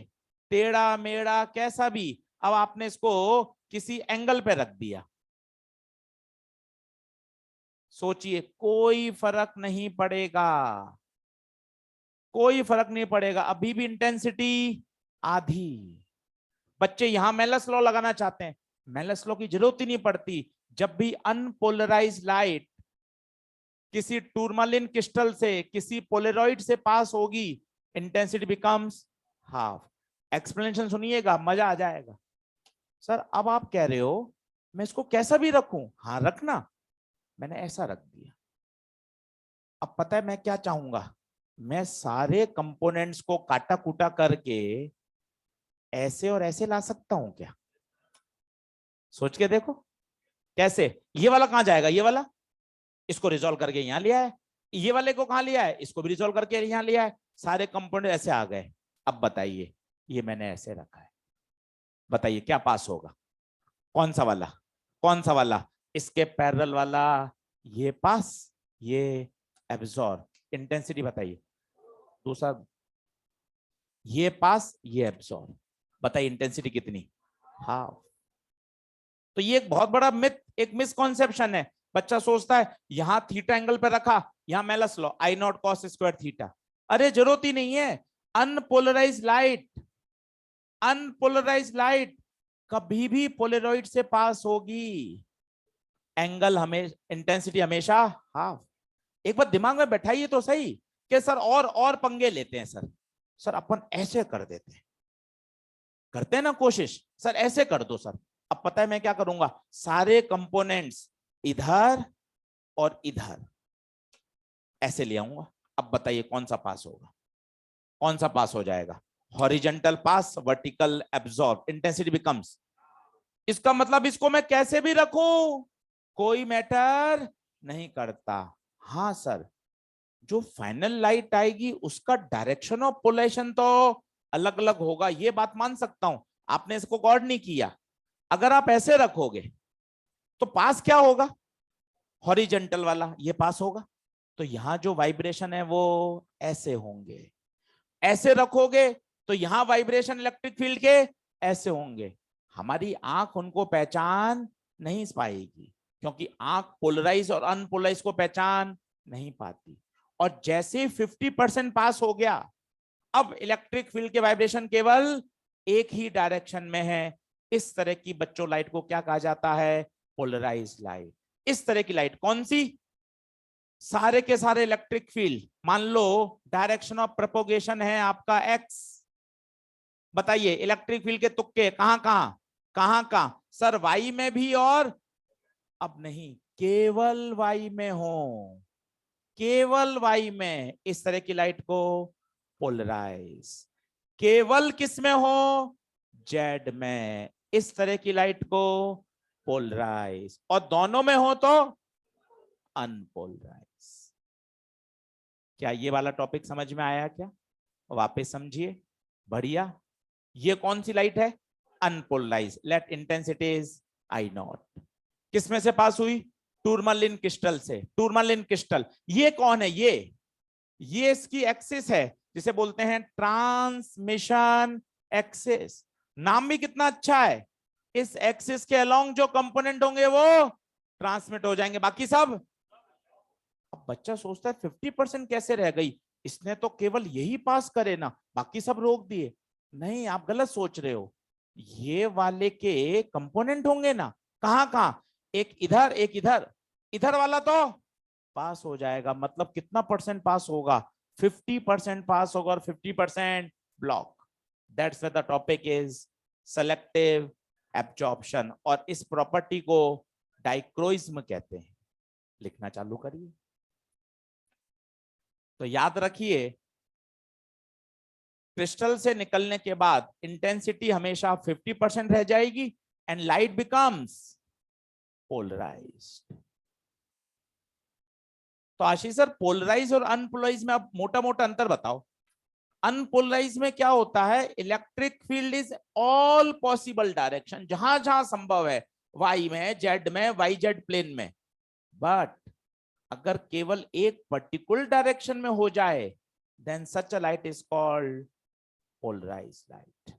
टेढ़ा मेढ़ा कैसा भी, अब आपने इसको किसी एंगल पे रख दिया, सोचिए कोई फर्क नहीं पड़ेगा, कोई फर्क नहीं पड़ेगा, अभी भी इंटेंसिटी आधी। बच्चे यहां मेलस लॉ लगाना चाहते हैं, मेलस लॉ की जरूरत ही नहीं पड़ती। जब भी अनपोलराइज्ड लाइट किसी टूरमालिन क्रिस्टल से किसी पोलेरॉइड से पास होगी, इंटेंसिटी बिकम्स हाफ। एक्सप्लेनेशन सुनिएगा, मजा आ जाएगा। सर अब आप कह रहे हो मैं इसको कैसा भी रखूं, हाँ रखना, मैंने ऐसा रख दिया। अब पता है मैं क्या चाहूंगा, मैं सारे कंपोनेंट्स को काटा कूटा करके ऐसे और ऐसे ला सकता हूं क्या? सोच के देखो कैसे। ये वाला कहां जाएगा, ये वाला, इसको रिजॉल्व करके यहां लिया है, ये वाले को कहां लिया है, इसको भी रिजॉल्व करके यहां लिया है, सारे कंपोनेंट ऐसे आ गए। अब बताइए, ये मैंने ऐसे रखा है, बताइए क्या पास होगा, कौन सा वाला, कौन सा वाला, इसके पैरेलल वाला, ये पास, ये एब्जॉर्ब। इंटेंसिटी बताइए, दूसरा, ये पास ये एब्जॉर्ब, बताइए इंटेंसिटी कितनी, हाफ। तो ये एक बहुत बड़ा मिथ, एक मिसकॉन्सेप्शन है। बच्चा सोचता है यहां थीटा एंगल पे रखा, यहां Malus law, I not cos square theta. अरे जरूरत ही नहीं है। अनपोलराइज लाइट, अनपोलराइज लाइट कभी भी पोलरॉइड से पास होगी, एंगल हमेशा, इंटेंसिटी हमेशा हाफ। एक बार दिमाग में बैठाइए तो सही कि सर और पंगे लेते हैं सर, सर अपन ऐसे कर देते हैं, करते हैं ना कोशिश, सर ऐसे कर दो सर। अब पता है मैं क्या करूंगा, सारे कंपोनेंट्स इधर और इधर ऐसे ले आऊंगा। अब बताइए कौन सा पास होगा, कौन सा पास हो जाएगा, हॉरिजॉन्टल पास, वर्टिकल एब्जॉर्ब, इंटेंसिटी बिकम्स। इसका मतलब इसको मैं कैसे भी रखूं कोई मैटर नहीं करता। हाँ सर, जो फाइनल लाइट आएगी उसका डायरेक्शन ऑफ पोलराइजेशन तो अलग अलग होगा, ये बात मान सकता हूं, आपने इसको गौर नहीं किया। अगर आप ऐसे रखोगे तो पास क्या होगा, हॉरिजॉन्टल वाला ये पास होगा, तो यहां जो वाइब्रेशन है वो ऐसे होंगे। ऐसे रखोगे तो यहां वाइब्रेशन इलेक्ट्रिक फील्ड के ऐसे होंगे, हमारी आंख उनको पहचान नहीं पाएगी, क्योंकि आंख पोलराइज और अनपोलराइज को पहचान नहीं पाती। और जैसे 50% पास हो गया, अब इलेक्ट्रिक फील्ड के वाइब्रेशन केवल एक ही डायरेक्शन में है। इस तरह की बच्चों लाइट को क्या कहा जाता है? Polarise light. इस तरह की लाइट कौन सी? सारे के सारे इलेक्ट्रिक फील्ड, मान लो डायरेक्शन ऑफ प्रोपोगेशन है आपका एक्स, बताइए इलेक्ट्रिक फील्ड के तुक्के कहां कहां कहां कहां? सर वाई में भी, और अब नहीं, केवल वाई में हो, केवल वाई में इस तरह की लाइट को पोलराइज। केवल किस में हो? जेड में इस तरह की लाइट को पोलराइज, और दोनों में हो तो अनपोलराइज। क्या ये वाला टॉपिक समझ में आया क्या? वापस समझिए, बढ़िया। ये कौन सी लाइट है? Unpolarise. Let intensity is I naught. किसमें से पास हुई? टूरमलिन क्रिस्टल से। टूरमलिन क्रिस्टल ये कौन है? ये इसकी एक्सिस है, जिसे बोलते हैं ट्रांसमिशन एक्सिस। नाम भी कितना अच्छा है। इस एक्सिस के अलोंग जो कंपोनेंट होंगे वो ट्रांसमिट हो जाएंगे, बाकी सब। अब बच्चा सोचता है 50% कैसे रह गई, इसने तो केवल यही पास करे ना, बाकी सब रोक दिए। नहीं, आप गलत सोच रहे हो। ये वाले के कंपोनेंट होंगे ना, कहां कहां? एक इधर एक इधर, इधर वाला तो पास हो जाएगा। मतलब कितना परसेंट पास होगा? 50% पास होगा, और 50% block. That's why the topic is selective absorption, और इस प्रॉपर्टी को डाइक्रोइज्म कहते हैं। लिखना चालू करिए। तो याद रखिए, क्रिस्टल से निकलने के बाद इंटेंसिटी हमेशा 50% रह जाएगी, एंड लाइट बिकम्स पोलराइज्ड। तो आशीष सर, पोलराइज और अनपोलराइज में आप मोटा मोटा अंतर बताओ। अनपोलराइज में क्या होता है? Electric field is all possible direction, जहां जहां संभव है, वाई में, जेड में, वाई जेड प्लेन में। बट अगर केवल एक पर्टिकुलर डायरेक्शन में हो जाए, then such a light is called polarised light.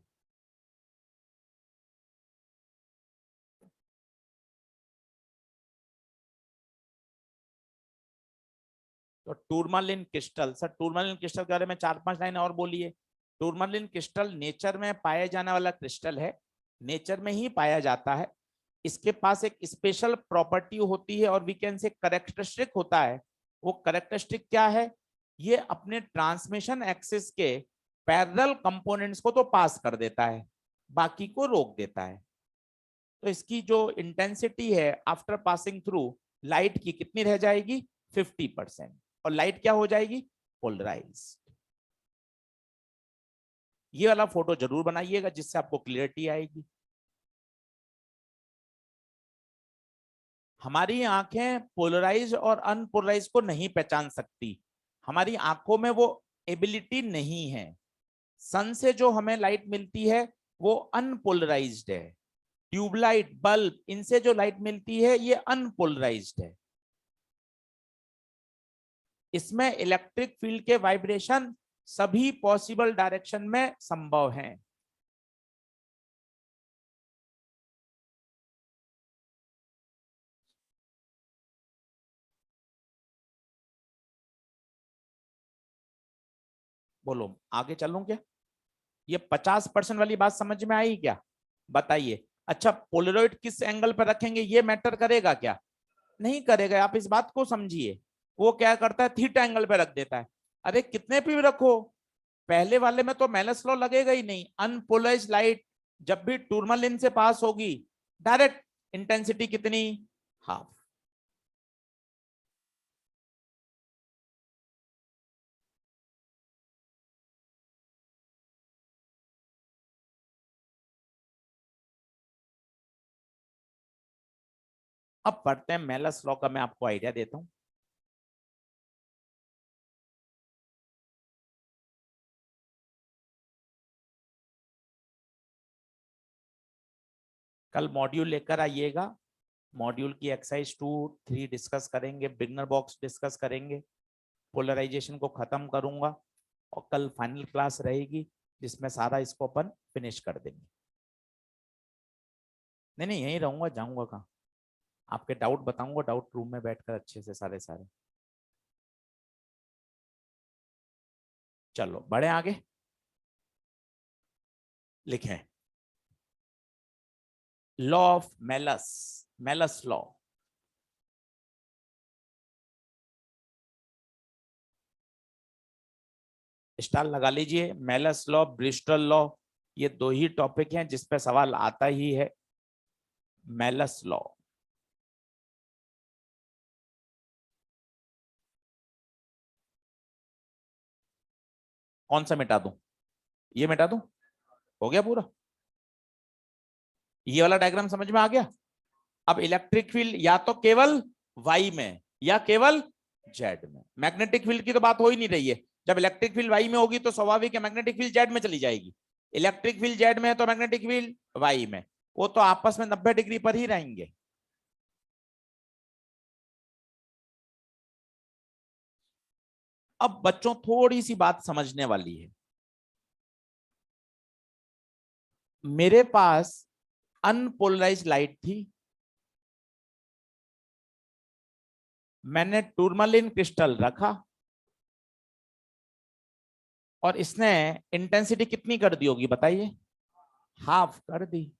तो tourmaline crystal, sir tourmaline crystal के बारे में 4-5 लाइन और बोलिए। टूरमालिन क्रिस्टल नेचर में पाया जाने वाला क्रिस्टल है, नेचर में ही पाया जाता है। इसके पास एक स्पेशल प्रॉपर्टी होती है, और वी कैन से करेक्टरिस्टिक होता है। वो करेक्टरिस्टिक क्या है? ये अपने ट्रांसमिशन एक्सिस के पैरेलल कंपोनेंट्स को तो पास कर देता है, बाकी को रोक देता है। तो इसकी जो इंटेंसिटी है आफ्टर पासिंग थ्रू लाइट की कितनी रह जाएगी? 50%। और लाइट क्या हो जाएगी? पोलराइज्ड। ये वाला फोटो जरूर बनाइएगा, जिससे आपको क्लियरिटी आएगी। हमारी आंखें पोलराइज और अनपोलराइज को नहीं पहचान सकती, हमारी आंखों में वो एबिलिटी नहीं है। सन से जो हमें लाइट मिलती है वो अनपोलराइज्ड है। ट्यूबलाइट, बल्ब, इनसे जो लाइट मिलती है ये अनपोलराइज्ड है। इसमें इलेक्ट्रिक फील्ड के वाइब्रेशन सभी पॉसिबल डायरेक्शन में संभव हैं। बोलो आगे चलूं क्या? ये 50% वाली बात समझ में आई क्या? बताइए। अच्छा, पोलरॉइड किस एंगल पर रखेंगे ये मैटर करेगा क्या? नहीं करेगा। आप इस बात को समझिए। वो क्या करता है? थीटा एंगल पे रख देता है। अरे कितने पे भी रखो, पहले वाले में तो मेलस लॉ लगेगा ही नहीं। अनपोलराइज्ड लाइट जब भी टूरमलिन से पास होगी, डायरेक्ट इंटेंसिटी कितनी? हाफ। अब पढ़ते हैं मेलस लॉ का, मैं आपको आइडिया देता हूं। कल मॉड्यूल लेकर आइएगा। मॉड्यूल की एक्सरसाइज 2-3 डिस्कस करेंगे, बिगनर बॉक्स डिस्कस करेंगे, पोलराइजेशन को खत्म करूंगा, और कल फाइनल क्लास रहेगी। जिसमें सारा इसको अपन फिनिश कर देंगे। नहीं नहीं, यहीं रहूंगा, जाऊंगा कहाँ? आपके डाउट बताऊंगा डाउट रूम में बैठकर अच्छे से सारे सारे। चलो बढ़े आगे, लिखें law of Malus, Malus law. Star लगा लीजिए। मेलस लॉ, ब्रिस्टल लॉ, ये दो ही टॉपिक हैं जिस पे सवाल आता ही है। मेलस लॉ, कौन सा मिटा दूं? ये मिटा दूं? हो गया पूरा? ये वाला डायग्राम समझ में आ गया? अब इलेक्ट्रिक फील्ड या तो केवल वाई में या केवल जेड में। मैग्नेटिक फील्ड की तो बात हो ही नहीं रही है। जब इलेक्ट्रिक फील्ड वाई में होगी तो स्वाभाविक है मैग्नेटिक फील्ड जेड में चली जाएगी। इलेक्ट्रिक फील्ड जेड में है तो मैग्नेटिक फील्ड वाई में, वो तो आपस में 90 डिग्री पर ही रहेंगे। अब बच्चों थोड़ी सी बात समझने वाली है। मेरे पास अनपोलराइज्ड लाइट थी, मैंने टूरमलिन क्रिस्टल रखा और इसने इंटेंसिटी कितनी कर दी होगी बताइए? हाफ कर दी।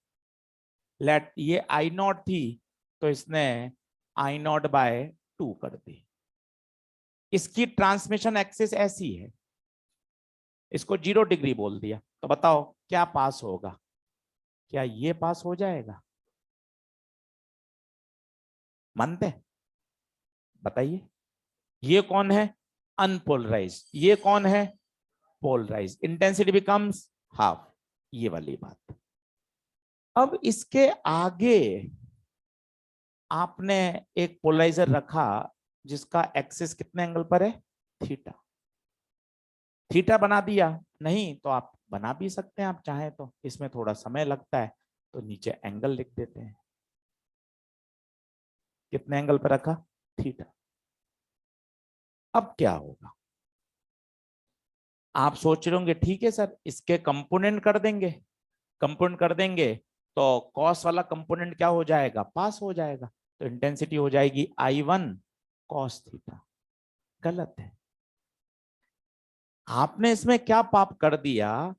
लेट ये आई नॉट थी तो इसने आई नॉट बाय 2 कर दी। इसकी ट्रांसमिशन एक्सिस ऐसी है, इसको 0 डिग्री बोल दिया, तो बताओ क्या पास होगा? क्या ये पास हो जाएगा? मानते? बताइए। ये कौन है? अनपोलराइज। ये कौन है? पोलराइज। इंटेंसिटी बिकम्स हाफ, ये वाली बात। अब इसके आगे आपने एक पोलराइजर रखा जिसका एक्सिस कितने एंगल पर है? थीटा। थीटा बना दिया? नहीं तो आप बना भी सकते हैं, आप चाहें तो। इसमें थोड़ा समय लगता है तो नीचे एंगल लिख देते हैं। कितने एंगल पर रखा? थीटा। अब क्या होगा? आप सोच रहे होंगे ठीक है सर इसके कंपोनेंट कर देंगे। कंपोनेंट कर देंगे तो कॉस वाला कंपोनेंट क्या हो जाएगा? पास हो जाएगा। तो इंटेंसिटी हो जाएगी I1 कॉस थीटा। गलत है। आपने इसमें क्या पाप कर दिया?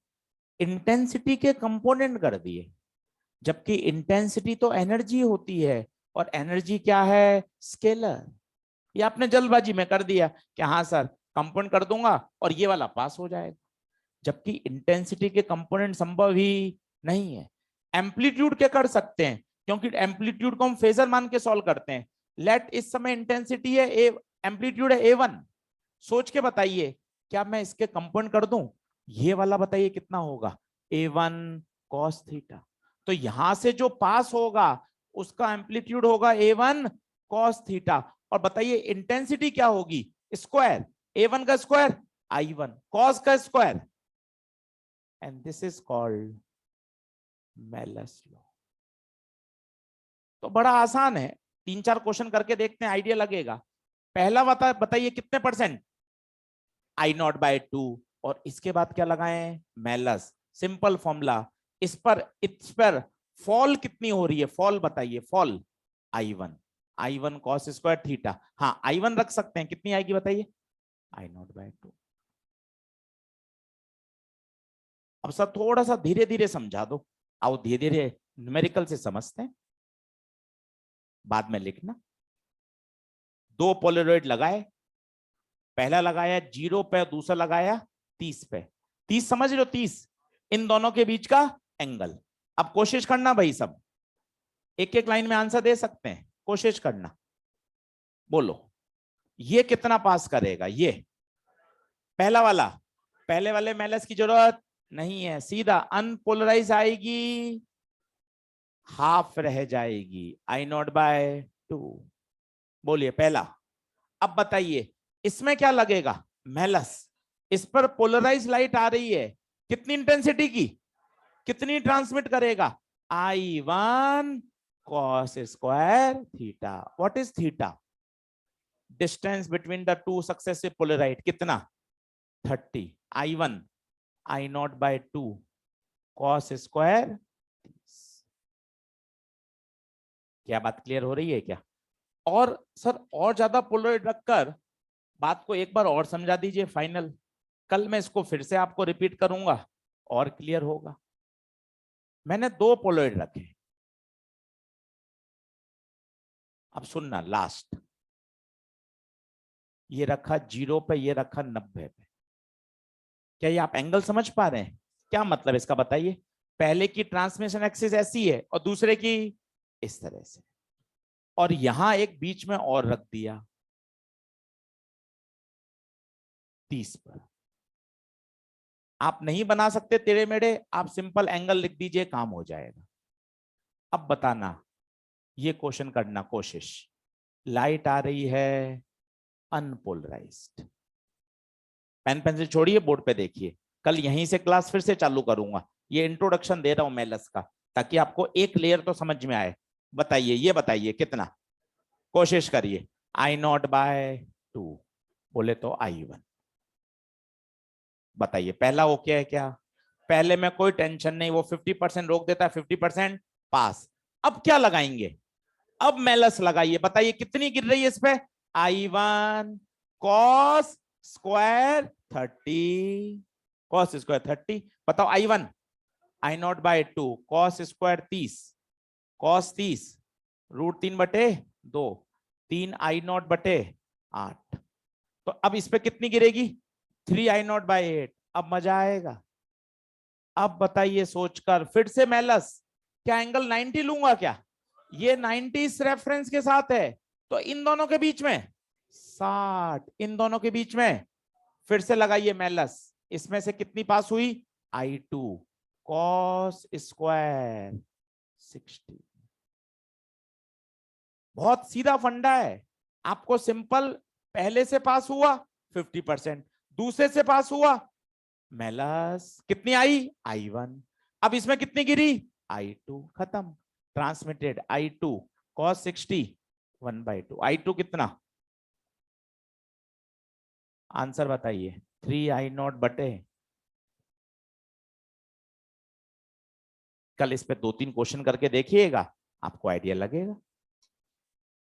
इंटेंसिटी के कंपोनेंट कर दिए, जबकि इंटेंसिटी तो एनर्जी होती है और एनर्जी क्या है? स्केलर। ये आपने जल्दबाजी में कर दिया कि हाँ सर कंपोनेंट कर दूंगा और ये वाला पास हो जाएगा, जबकि इंटेंसिटी के कंपोनेंट संभव ही नहीं है। एम्पलीट्यूड क्या कर सकते हैं, क्योंकि एम्पलीट्यूड को हम फेजर मान के सॉल्व करते हैं। लेट इस समय इंटेंसिटी है ए, एम्पलीट्यूड है A1। सोच के बताइए क्या मैं इसके कंपोनेंट कर दूं? ये वाला बताइए कितना होगा? A1 cos theta. तो यहां से जो पास होगा उसका एम्पलीट्यूड होगा A1 cos थीटा। और बताइए इंटेंसिटी क्या होगी? स्क्वायर। A1 का स्क्वायर I1 cos का square, and this is called Malus law. तो बड़ा आसान है, 3-4 क्वेश्चन करके देखते हैं, आइडिया लगेगा। पहला बताइए कितने परसेंट? I0/2। और इसके बाद क्या लगाएं? मेलस। Simple formula. इस पर फॉल कितनी हो रही है? फॉल बताइए। Fall I1 cos square theta. हाँ I1 रख सकते हैं, कितनी आएगी बताइए? I0/2। अब सर थोड़ा सा धीरे धीरे समझा दो। आओ धीरे धीरे न्यूमेरिकल से समझते हैं, बाद में लिखना। 2 पोलरॉइड लगाए, पहला लगाया 0 पे, दूसरा लगाया 30 पे। 30 समझ लो, 30 इन दोनों के बीच का एंगल। अब कोशिश करना भाई, सब एक एक लाइन में आंसर दे सकते हैं, कोशिश करना। बोलो ये कितना पास करेगा? ये पहला वाला। पहले वाले मेलस की जरूरत नहीं है, सीधा अनपोलराइज आएगी, हाफ रह जाएगी I0/2। बोलिए पहला। अब बताइए इसमें क्या लगेगा? मेलस। इस पर पोलराइज लाइट आ रही है, कितनी इंटेंसिटी की? कितनी ट्रांसमिट करेगा? I1 cos square theta. What is theta? Distance between the two successive polarised. कितना? 30। I1 I naught by 2 cos square 30। क्या बात क्लियर हो रही है क्या? और सर और ज्यादा पोलराइड रखकर बात को एक बार और समझा दीजिए फाइनल। कल मैं इसको फिर से आपको रिपीट करूंगा और क्लियर होगा। मैंने 2 पोलराइड रखे, अब सुनना लास्ट, ये रखा 0 पे, ये रखा 90 पे। क्या ये आप एंगल समझ पा रहे हैं? क्या मतलब इसका बताइए। पहले की ट्रांसमिशन एक्सिस ऐसी है और दूसरे की इस तरह से, और यहां एक बीच में और रख दिया 30 पर। आप नहीं बना सकते टेढ़े मेढ़े, आप सिंपल एंगल लिख दीजिए, काम हो जाएगा। अब बताना, ये क्वेश्चन करना कोशिश। लाइट आ रही है अनपोलराइज्ड, पेन पेंसिल छोड़िए, बोर्ड पे देखिए। कल यहीं से क्लास फिर से चालू करूंगा। ये इंट्रोडक्शन दे रहा हूं मेलस का, ताकि आपको एक लेयर तो समझ में आए। बताइए, ये बताइए कितना, कोशिश करिए। आई नॉट बाय 2 बोले तो I1। बताइए पहला ओके है क्या? पहले में कोई टेंशन नहीं, वो 50% रोक देता है, 50% पास। अब क्या लगाएंगे? अब मेलस लगाइए, बताइए कितनी गिर रही है इस पे? I1 cos square 30, cos square 30। बताओ I1, I naught by 2 cos square 30, cos 30 √3/2, 3 I naught बटे 8। तो अब इस पे कितनी गिरेगी? 3 आई नॉट बाय 8। अब मजा आएगा। अब बताइए सोचकर फिर से मेलस, क्या एंगल 90 लूंगा क्या? ये 90 इस रेफरेंस के साथ है, तो इन दोनों के बीच में 60, इन दोनों के बीच में फिर से लगाइए मेलस। इसमें से कितनी पास हुई? I2 cos square 60। बहुत सीधा फंडा है। आपको सिंपल, पहले से पास हुआ 50%, दूसरे से पास हुआ मेलस कितनी आई? I1। अब इसमें कितनी गिरी? I2। खत्म। Transmitted I2 cos 60 1/2। I2 कितना? आंसर बताइए। 3 आई नॉट बटे, कल इस पे 2-3 क्वेश्चन करके देखिएगा, आपको आइडिया लगेगा।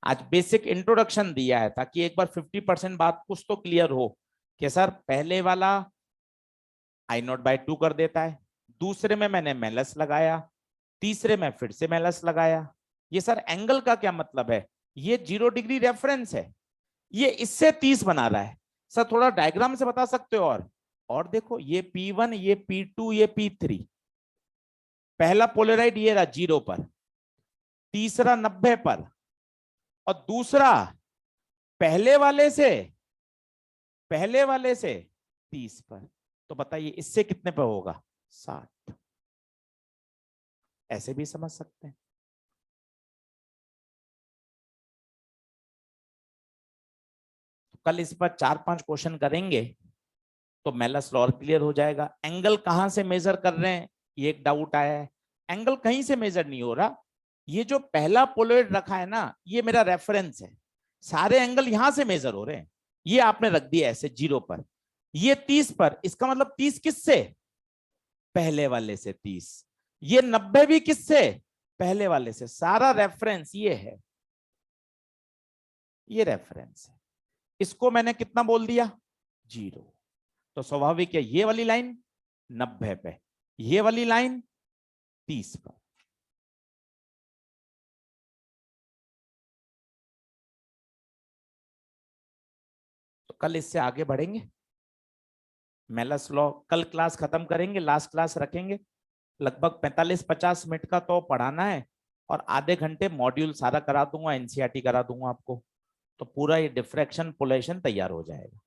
आज बेसिक इंट्रोडक्शन दिया है ताकि एक बार 50% बात कुछ तो क्लियर हो कि सर पहले वाला आई नॉट बाय 2 कर देता है, दूसरे में मैंने मेलस लगाया, तीसरे में फिर से मेलस लगाया। ये सर एंगल का क्या मतलब है? ये 0 डिग्री रेफरेंस है, ये इससे 30 बना रहा है। सर थोड़ा डायग्राम से बता सकते हो? और देखो, ये P1, ये P2, ये P3। पहला पोलराइड ये रहा 0 पर, तीसरा 90 पर, और दूसरा पहले वाले से 30 पर। तो बताइए इससे कितने पे होगा? 60। ऐसे भी समझ सकते हैं। तो कल इस पर 4-5 क्वेश्चन करेंगे तो मेलस लॉ क्लियर हो जाएगा। एंगल कहां से मेजर कर रहे हैं, ये एक डाउट आया है। एंगल कहीं से मेजर नहीं हो रहा, ये जो पहला पोलराइड रखा है ना, ये मेरा रेफरेंस है। सारे एंगल यहां से मेजर हो रहे हैं। ये आपने रख दिया ऐसे 0 पर, ये 30 पर, इसका मतलब 30 किससे? पहले वाले से 30। ये 90 भी किससे? पहले वाले से। सारा रेफरेंस ये है, ये रेफरेंस है। इसको मैंने कितना बोल दिया? 0। तो स्वाभाविक है ये वाली लाइन 90 पे, ये वाली लाइन 30 पर। तो कल इससे आगे बढ़ेंगे। मेलस लॉ कल क्लास खत्म करेंगे, लास्ट क्लास रखेंगे। लगभग 45-50 मिनट का तो पढ़ाना है, और आधे घंटे मॉड्यूल सारा करा दूंगा, एनसीईआरटी करा दूंगा आपको। तो पूरा ये डिफ्रैक्शन पोलराइजेशन तैयार हो जाएगा।